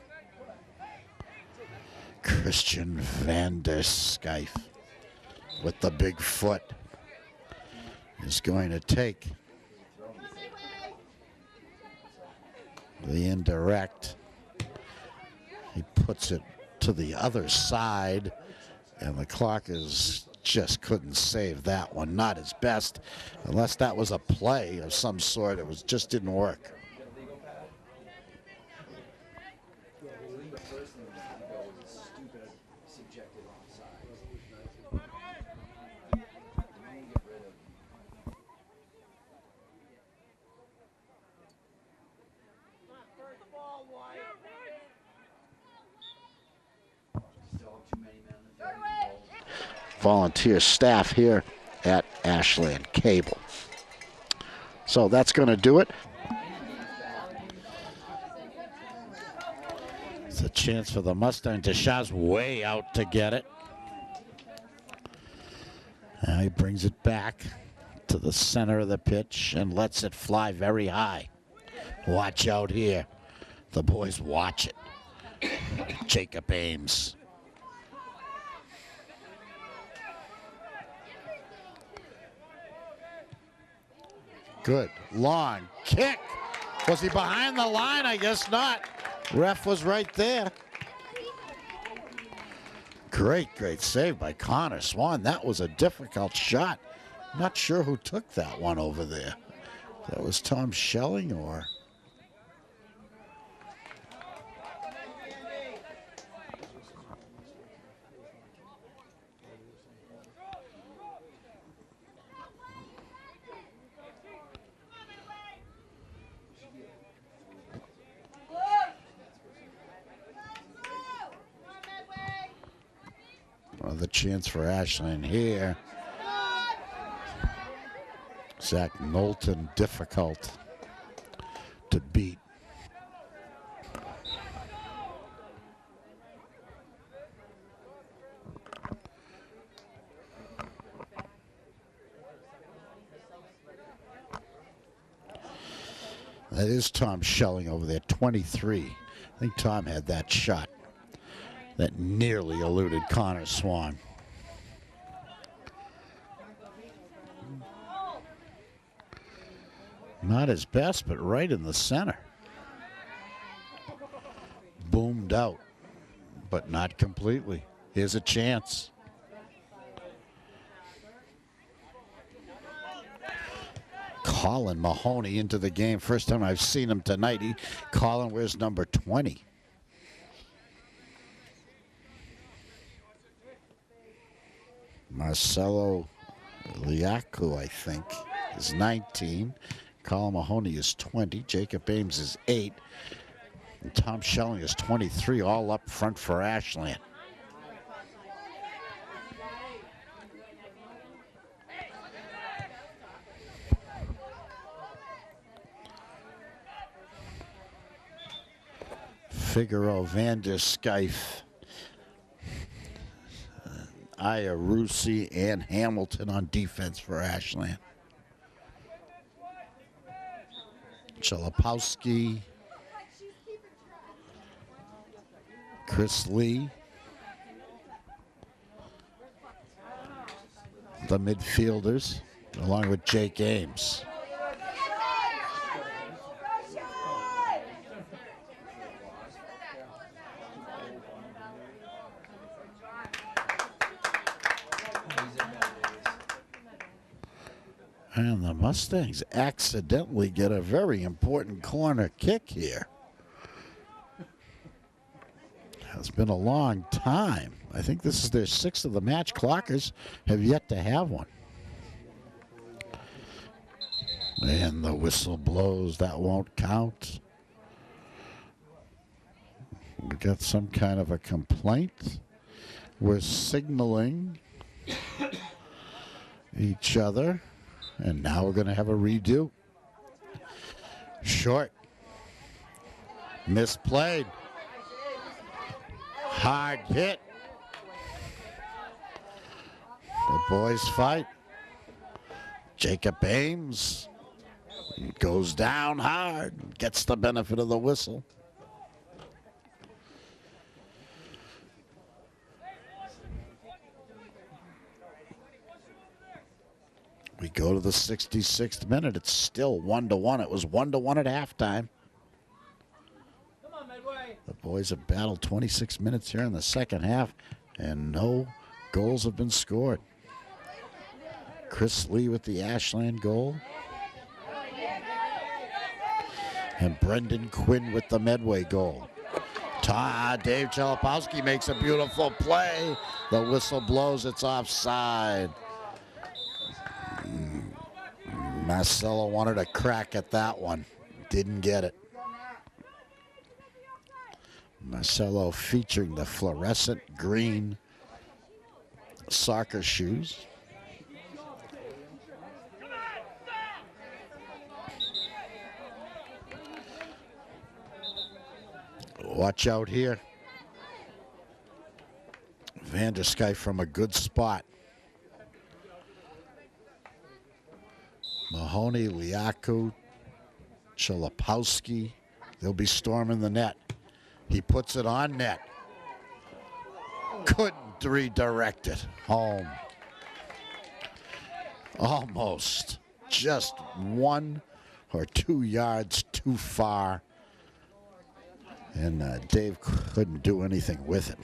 Christian van der Skyfe with the big foot is going to take the indirect. He puts it to the other side, and the Clockers just couldn't save that one. Not his best, unless that was a play of some sort. It was just didn't work. Volunteer staff here at Ashland Cable. So that's going to do it. It's a chance for the Mustang. Desha's way out to get it. Now he brings it back to the center of the pitch and lets it fly very high. Watch out here. The boys watch it. Jacob Ames. Good. Long kick. Was he behind the line? I guess not. Ref was right there. Great save by Connor Swan. That was a difficult shot. Not sure who took that one over there. That was Tom Schelling or... Another chance for Ashland here. Zach Knowlton difficult to beat. That is Tom Schelling over there, 23. I think Tom had that shot that nearly eluded Connor Swan. Not his best, but right in the center. Boomed out, but not completely. Here's a chance. Colin Mahoney into the game. First time I've seen him tonight. Colin wears number 20. Marcelo Liaku, I think, is 19. Colin Mahoney is 20. Jacob Ames is 8. And Tom Schelling is 23, all up front for Ashland. Figaro, Van der Skyfe, Iarusi, and Hamilton on defense for Ashland. Chalapowski, Chris Lee, the midfielders, along with Jake Ames. And the Mustangs accidentally get a very important corner kick here. It's been a long time. I think this is their 6th of the match. Clockers have yet to have one. And the whistle blows. That won't count. We got some kind of a complaint. We're signaling each other. And now we're going to have a redo. Short. Misplayed. Hard hit. The boys fight. Jacob Ames goes down hard. Gets the benefit of the whistle. We go to the 66th minute. It's still 1-1. It was 1-1 at halftime. Come on, Medway. The boys have battled 26 minutes here in the second half, and no goals have been scored. Chris Lee with the Ashland goal. And Brendan Quinn with the Medway goal. Dave Chalapowski makes a beautiful play. The whistle blows. It's offside. Marcelo wanted a crack at that one. Didn't get it. Marcelo featuring the fluorescent green soccer shoes. Watch out here. Van der Skyfe from a good spot. Mahoney, Liaku, Chalapowski. They'll be storming the net. He puts it on net. Couldn't redirect it. Home. Almost. Just 1 or 2 yards too far. And Dave couldn't do anything with it.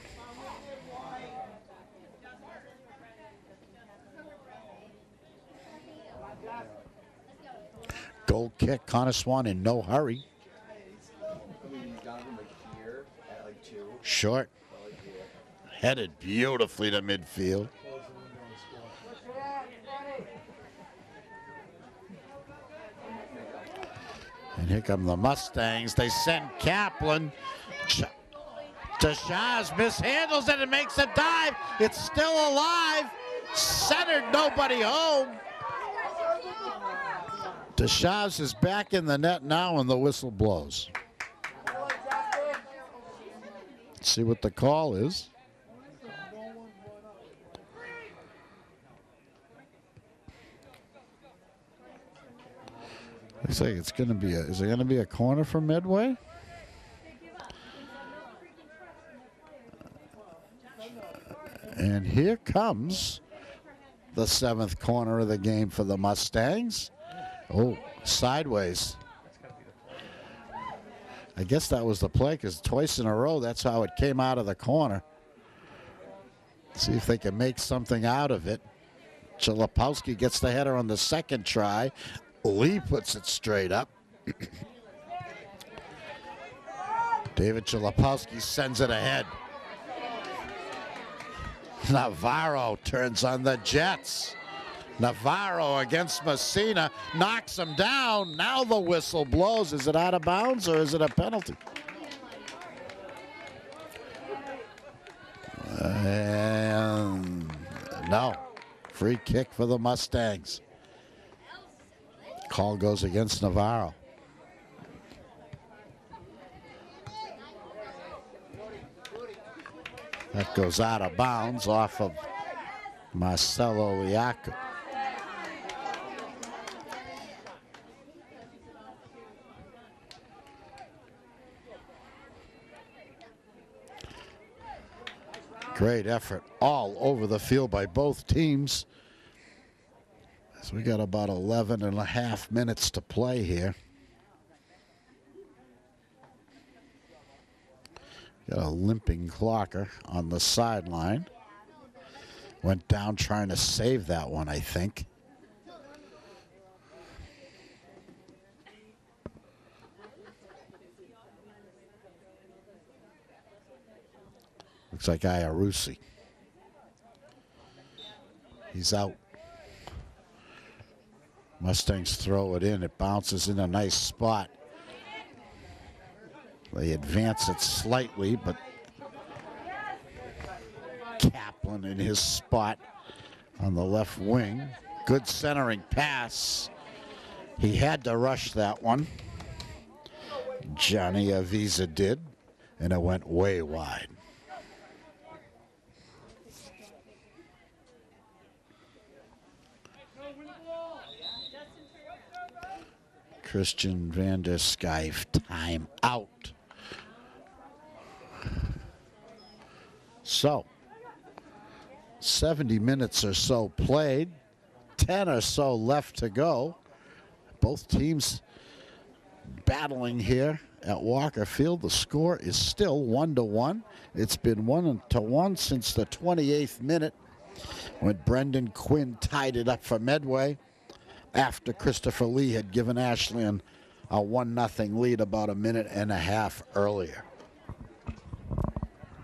Goal kick, Connor Swan in no hurry. Short. Headed beautifully to midfield. And here come the Mustangs. They send Kaplan. Deshaz mishandles it and makes a dive. It's still alive. Centered, nobody home. Deshaz is back in the net now, and the whistle blows. Let's see what the call is. Looks like it's going to be is it going to be a corner for Medway? And here comes the 7th corner of the game for the Mustangs. Oh, sideways. I guess that was the play because twice in a row, that's how it came out of the corner. See if they can make something out of it. Chalapowski gets the header on the 2nd try. Lee puts it straight up. David Chalapowski sends it ahead. Navarro turns on the Jets. Navarro against Messina, knocks him down. Now the whistle blows. Is it out of bounds or is it a penalty? And no, free kick for the Mustangs. Call goes against Navarro. That goes out of bounds off of Marcelo Liaco. Great effort all over the field by both teams. So we got about 11 and a half minutes to play here. Got a limping Clocker on the sideline. Went down trying to save that one, I think. Looks like Iarusi. He's out. Mustangs throw it in. It bounces in a nice spot. They advance it slightly, but Kaplan in his spot on the left wing. Good centering pass. He had to rush that one. Johnny Avisa did, and it went way wide. Christian van der Schijf, time out. So, 70 minutes or so played, 10 or so left to go. Both teams battling here at Walker Field. The score is still 1-1. It's been 1-1 since the 28th minute when Brendan Quinn tied it up for Medway after Christopher Lee had given Ashland a 1-0 lead about a minute and a half earlier.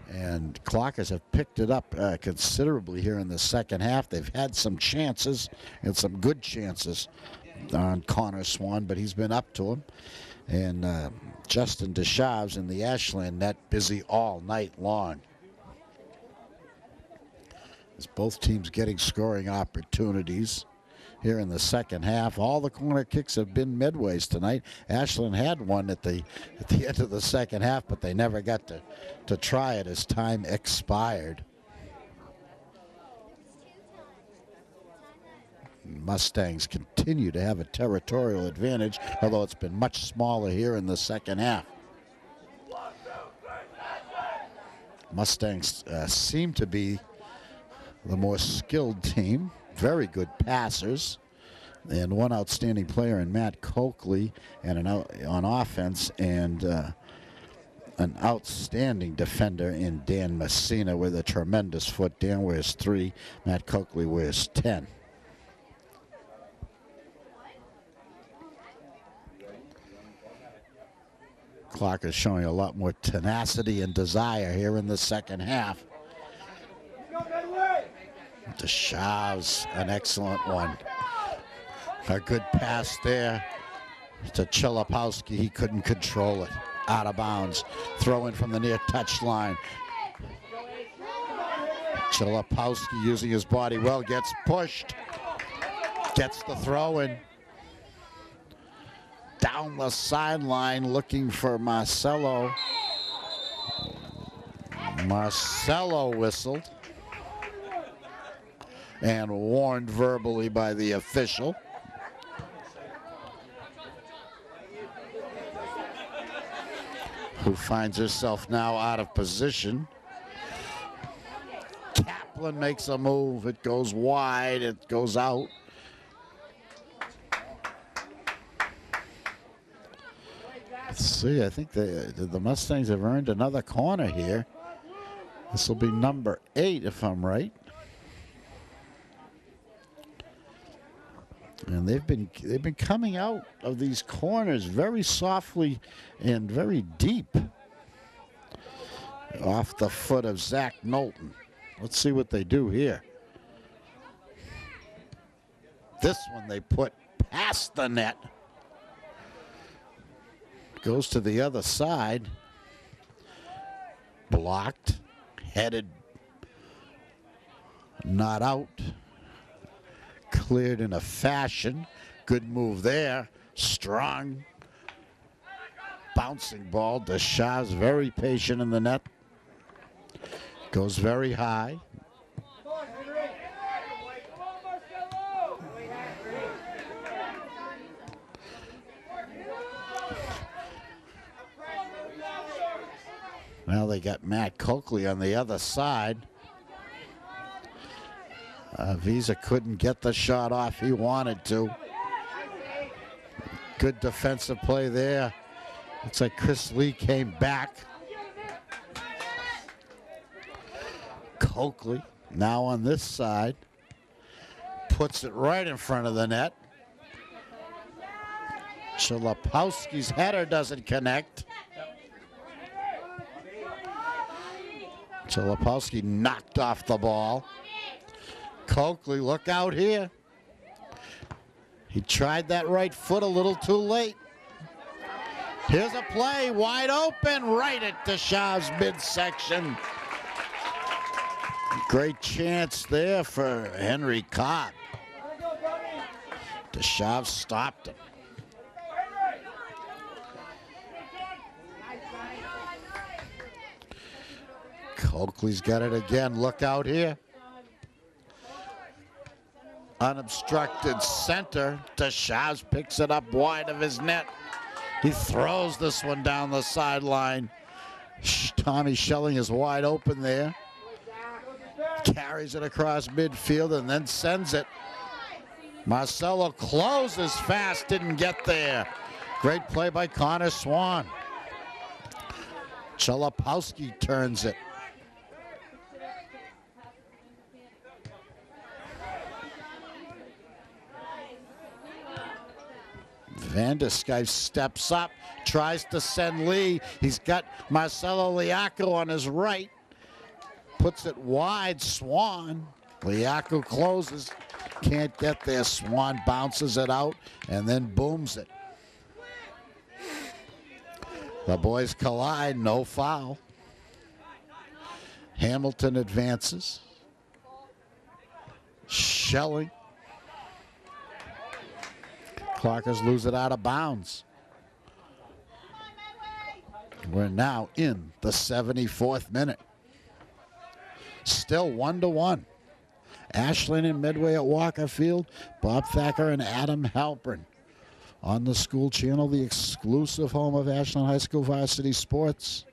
And Clockers have picked it up considerably here in the second half. They've had some chances and some good chances on Connor Swan, but he's been up to him. And Justin Deschaves in the Ashland net busy all night long. As both teams getting scoring opportunities here in the second half. All the corner kicks have been Medway's tonight. Ashland had one at the end of the second half, but they never got to try it as time expired. Mustangs continue to have a territorial advantage, although it's been much smaller here in the second half. Mustangs seem to be the more skilled team. Very good passers, and one outstanding player in Matt Coakley, and on offense, and an outstanding defender in Dan Messina with a tremendous foot. Dan wears 3, Matt Coakley wears 10. Clark is showing a lot more tenacity and desire here in the second half. Deschaves, an excellent one. A good pass there to Chalapowski. He couldn't control it. Out of bounds. Throw in from the near touch line. Chalapowski using his body well, gets pushed. Gets the throw in. Down the sideline looking for Marcelo. Marcelo whistled and warned verbally by the official. who finds herself now out of position. Kaplan makes a move. It goes wide. It goes out. Let's see, I think the Mustangs have earned another corner here. This will be number 8 if I'm right. And they've been coming out of these corners very softly and very deep. Off the foot of Zach Knowlton. Let's see what they do here. This one they put past the net. Goes to the other side. Blocked. Headed. Not out. Cleared in a fashion. Good move there. Strong. Bouncing ball. Deschamps very patient in the net. Goes very high. Now they got Matt Coakley on the other side. Visa couldn't get the shot off he wanted to. Good defensive play there. Looks like Chris Lee came back. Coakley now on this side. Puts it right in front of the net. Chalopowski's header doesn't connect. Chalopowski knocked off the ball. Coakley, look out here. He tried that right foot a little too late. Here's a play, wide open, right at Deschamps' midsection. Great chance there for Henry Cobb. Deschamps stopped him. Coakley's got it again. Look out here. Unobstructed center. Deschamps picks it up wide of his net. He throws this one down the sideline. Tommy Schelling is wide open there. Carries it across midfield and then sends it. Marcelo closes fast, didn't get there. Great play by Connor Swan. Chalopowski turns it. Vandeskuyf steps up, tries to send Lee. He's got Marcelo Liaco on his right. Puts it wide, Swan. Liaco closes, can't get there. Swan bounces it out and then booms it. The boys collide, no foul. Hamilton advances. Schelling. Clarkers lose it out of bounds. We're now in the 74th minute. Still 1-1. Ashland and Medway at Walker Field. Bob Thacker and Adam Halpern on the school channel, the exclusive home of Ashland High School varsity sports.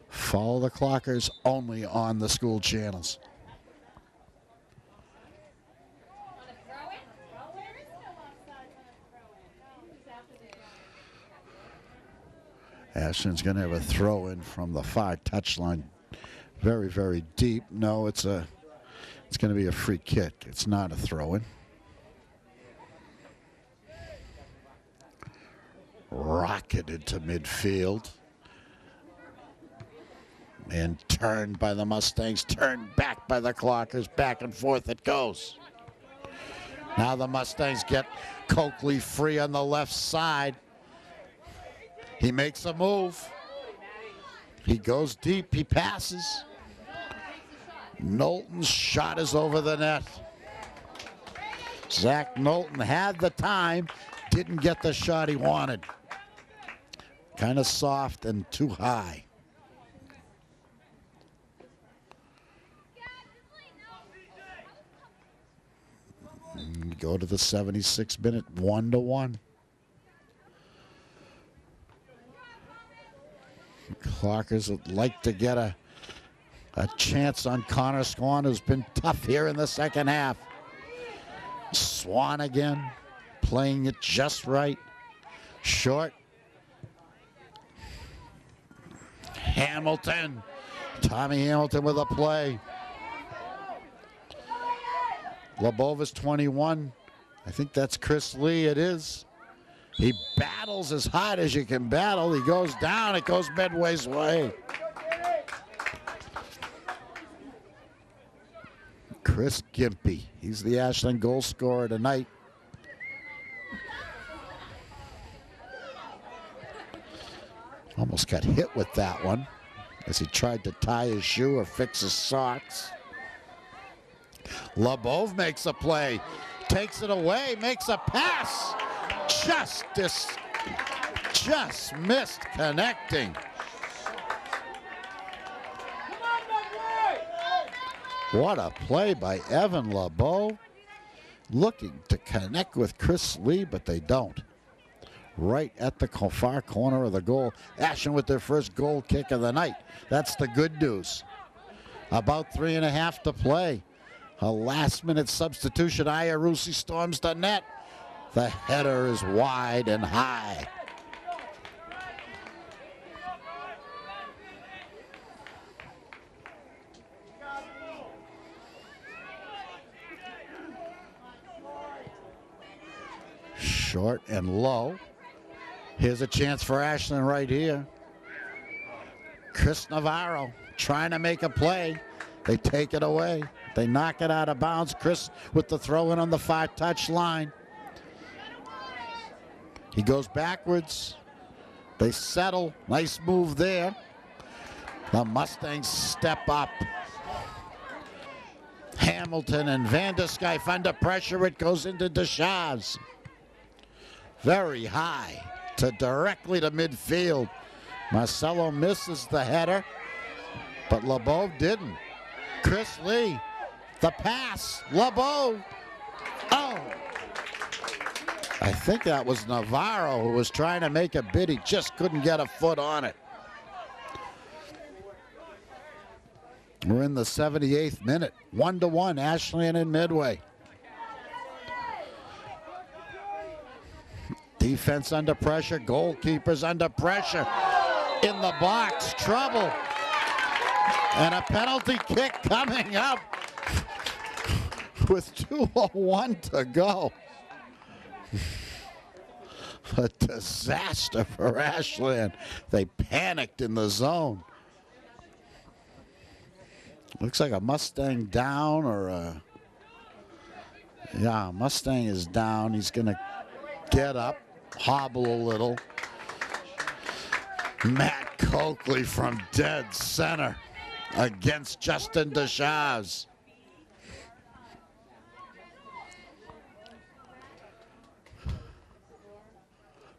Follow the Clockers only on the school channels. Ashland's going to have a throw in from the far touchline. Very, very deep. No, it's going to be a free kick. It's not a throw in. Rocketed to midfield. And turned by the Mustangs. Turned back by the Clockers. Back and forth it goes. Now the Mustangs get Coakley free on the left side. He makes a move. He goes deep. He passes. Knowlton's shot is over the net. Zach Knowlton had the time, didn't get the shot he wanted. Kind of soft and too high. And go to the 76th minute, 1-1. Clockers would like to get a chance on Connor Swan, who's been tough here in the second half. Swan again, playing it just right. Short. Hamilton. Tommy Hamilton with a play. Lebova's 21. I think that's Chris Lee. It is. He battles as hard as you can battle. He goes down. It goes Medway's way. Chris Gimpy. He's the Ashland goal scorer tonight. Almost got hit with that one as he tried to tie his shoe or fix his socks. Lebov makes a play, takes it away, makes a pass. Just missed connecting. What a play by Evan Lebow. Looking to connect with Chris Lee, but they don't. Right at the far corner of the goal. Ashland with their first goal kick of the night. That's the good news. About 3.5 to play. A last-minute substitution. Iarusi storms the net. The header is wide and high. Short and low. Here's a chance for Ashland right here. Chris Navarro trying to make a play. They take it away. They knock it out of bounds. Chris with the throw in on the far touch line. He goes backwards. They settle. Nice move there. The Mustangs step up. Hamilton and Vanderskyfe under pressure. It goes into Deshaves. Very high to directly to midfield. Marcelo misses the header, but Lebow didn't. Chris Lee, the pass, Lebow. Oh! I think that was Navarro who was trying to make a bid. He just couldn't get a foot on it. We're in the 78th minute. 1-1, Ashland and Medway. Defense under pressure, goalkeepers under pressure. In the box, trouble. And a penalty kick coming up with 2:01 to go. A disaster for Ashland. They panicked in the zone. Looks like a Mustang down or a... Yeah, Mustang is down. He's going to get up, hobble a little. Matt Coakley from dead center against Justin Deshaves.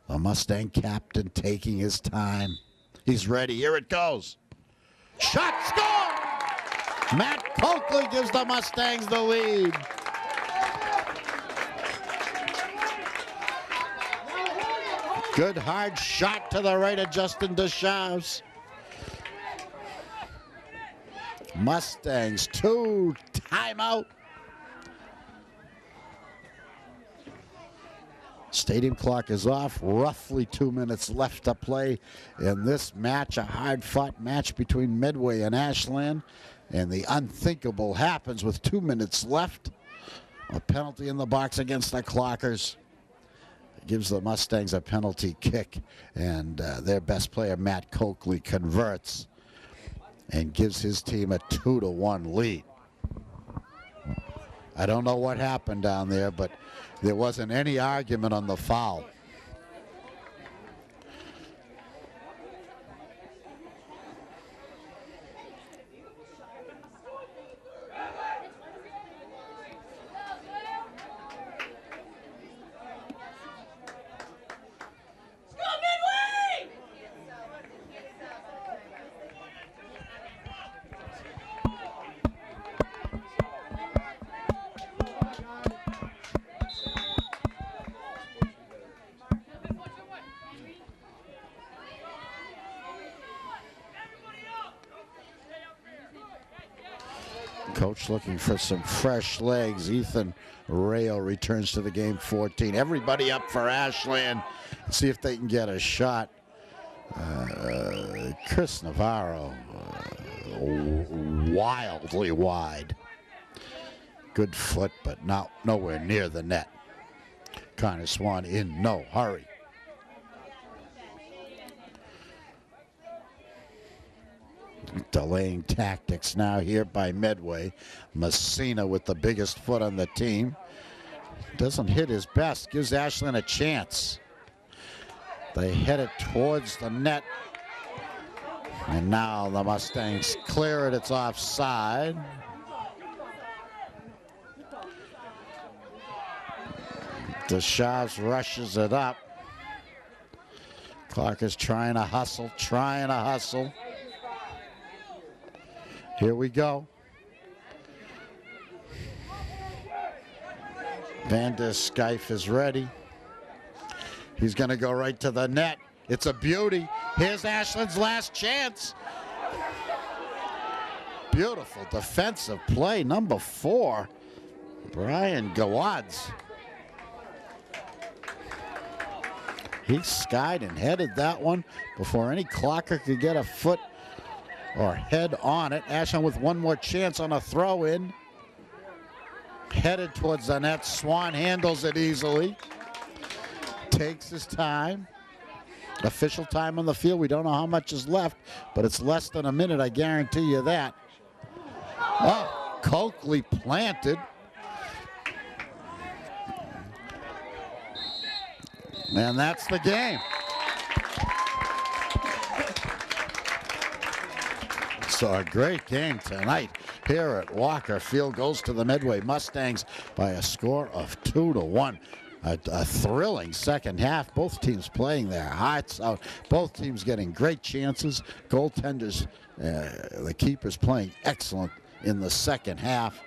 The Mustang captain taking his time. He's ready. Here it goes. Shot, score! Matt Coakley gives the Mustangs the lead. Good hard shot to the right of Justin Deshaves. Mustangs 2, timeout. Stadium clock is off. Roughly 2 minutes left to play in this match, a hard-fought match between Medway and Ashland. And the unthinkable happens with 2 minutes left. A penalty in the box against the Clockers. Gives the Mustangs a penalty kick, and their best player, Matt Coakley, converts and gives his team a 2-1 lead. I don't know what happened down there, but there wasn't any argument on the foul. Coach looking for some fresh legs. Ethan Rayo returns to the game, 14. Everybody up for Ashland. See if they can get a shot. Chris Navarro, wildly wide. Good foot, but nowhere near the net. Connor Swan in no hurry. Delaying tactics now here by Medway. Messina with the biggest foot on the team. Doesn't hit his best, gives Ashland a chance. They head it towards the net. And now the Mustangs clear it, it's offside. Deshaves rushes it up. Clark is trying to hustle. Here we go. Van der Skyfe is ready. He's going to go right to the net. It's a beauty. Here's Ashland's last chance. Beautiful defensive play. Number 4, Brian Gawadz. He skied and headed that one before any Clocker could get a foot or head on it. Ashland with one more chance on a throw in. Headed towards the net. Swan handles it easily. Takes his time. Official time on the field. We don't know how much is left, but it's less than a minute, I guarantee you that. Oh, Coakley planted. And that's the game. So a great game tonight here at Walker Field. Goes to the Medway Mustangs by a score of 2-1. A thrilling second half. Both teams playing their hearts out. Both teams getting great chances. Goaltenders, the keepers playing excellent in the second half.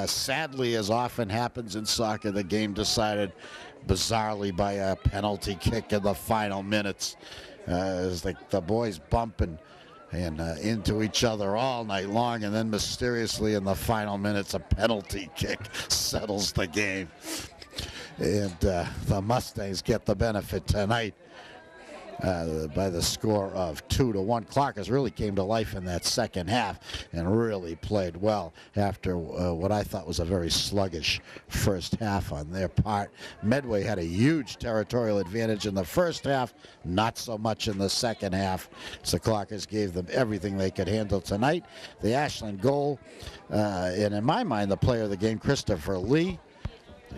Sadly, as often happens in soccer, the game decided bizarrely by a penalty kick in the final minutes. As the boys bumping and into each other all night long, and then mysteriously in the final minutes, a penalty kick settles the game. And the Mustangs get the benefit tonight by the score of 2-1. Clarkers really came to life in that second half and really played well after what I thought was a very sluggish first half on their part. Medway had a huge territorial advantage in the first half, not so much in the second half. So Clarkers gave them everything they could handle tonight. The Ashland goal, and in my mind, the player of the game, Christopher Lee.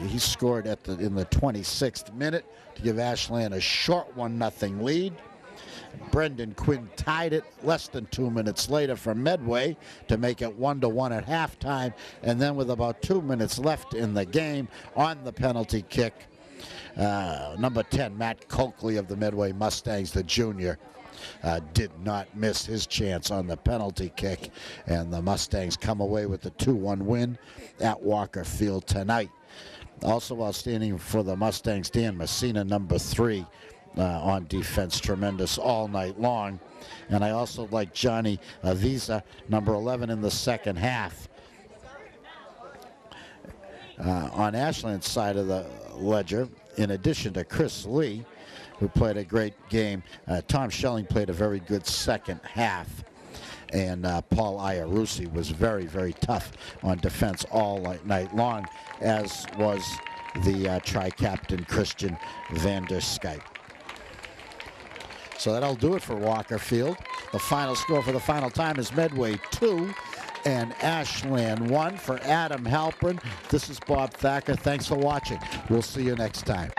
He scored in the 26th minute to give Ashland a short 1-0 lead. Brendan Quinn tied it less than 2 minutes later for Medway to make it 1-1 at halftime. And then with about 2 minutes left in the game on the penalty kick, number 10, Matt Coakley of the Medway Mustangs, the junior, did not miss his chance on the penalty kick. And the Mustangs come away with the 2-1 win at Walker Field tonight. Also outstanding for the Mustangs, Dan Messina, number 3 on defense, tremendous all night long. And I also like Johnny Avisa, number 11 in the second half. On Ashland's side of the ledger, in addition to Chris Lee, who played a great game, Tom Schelling played a very good second half. And Paul Iarusi was very, very tough on defense all night long, as was the tri-captain Christian Van der Skype. So that'll do it for Walker Field. The final score for the final time is Medway 2 and Ashland 1. For Adam Halpern, this is Bob Thacker. Thanks for watching. We'll see you next time.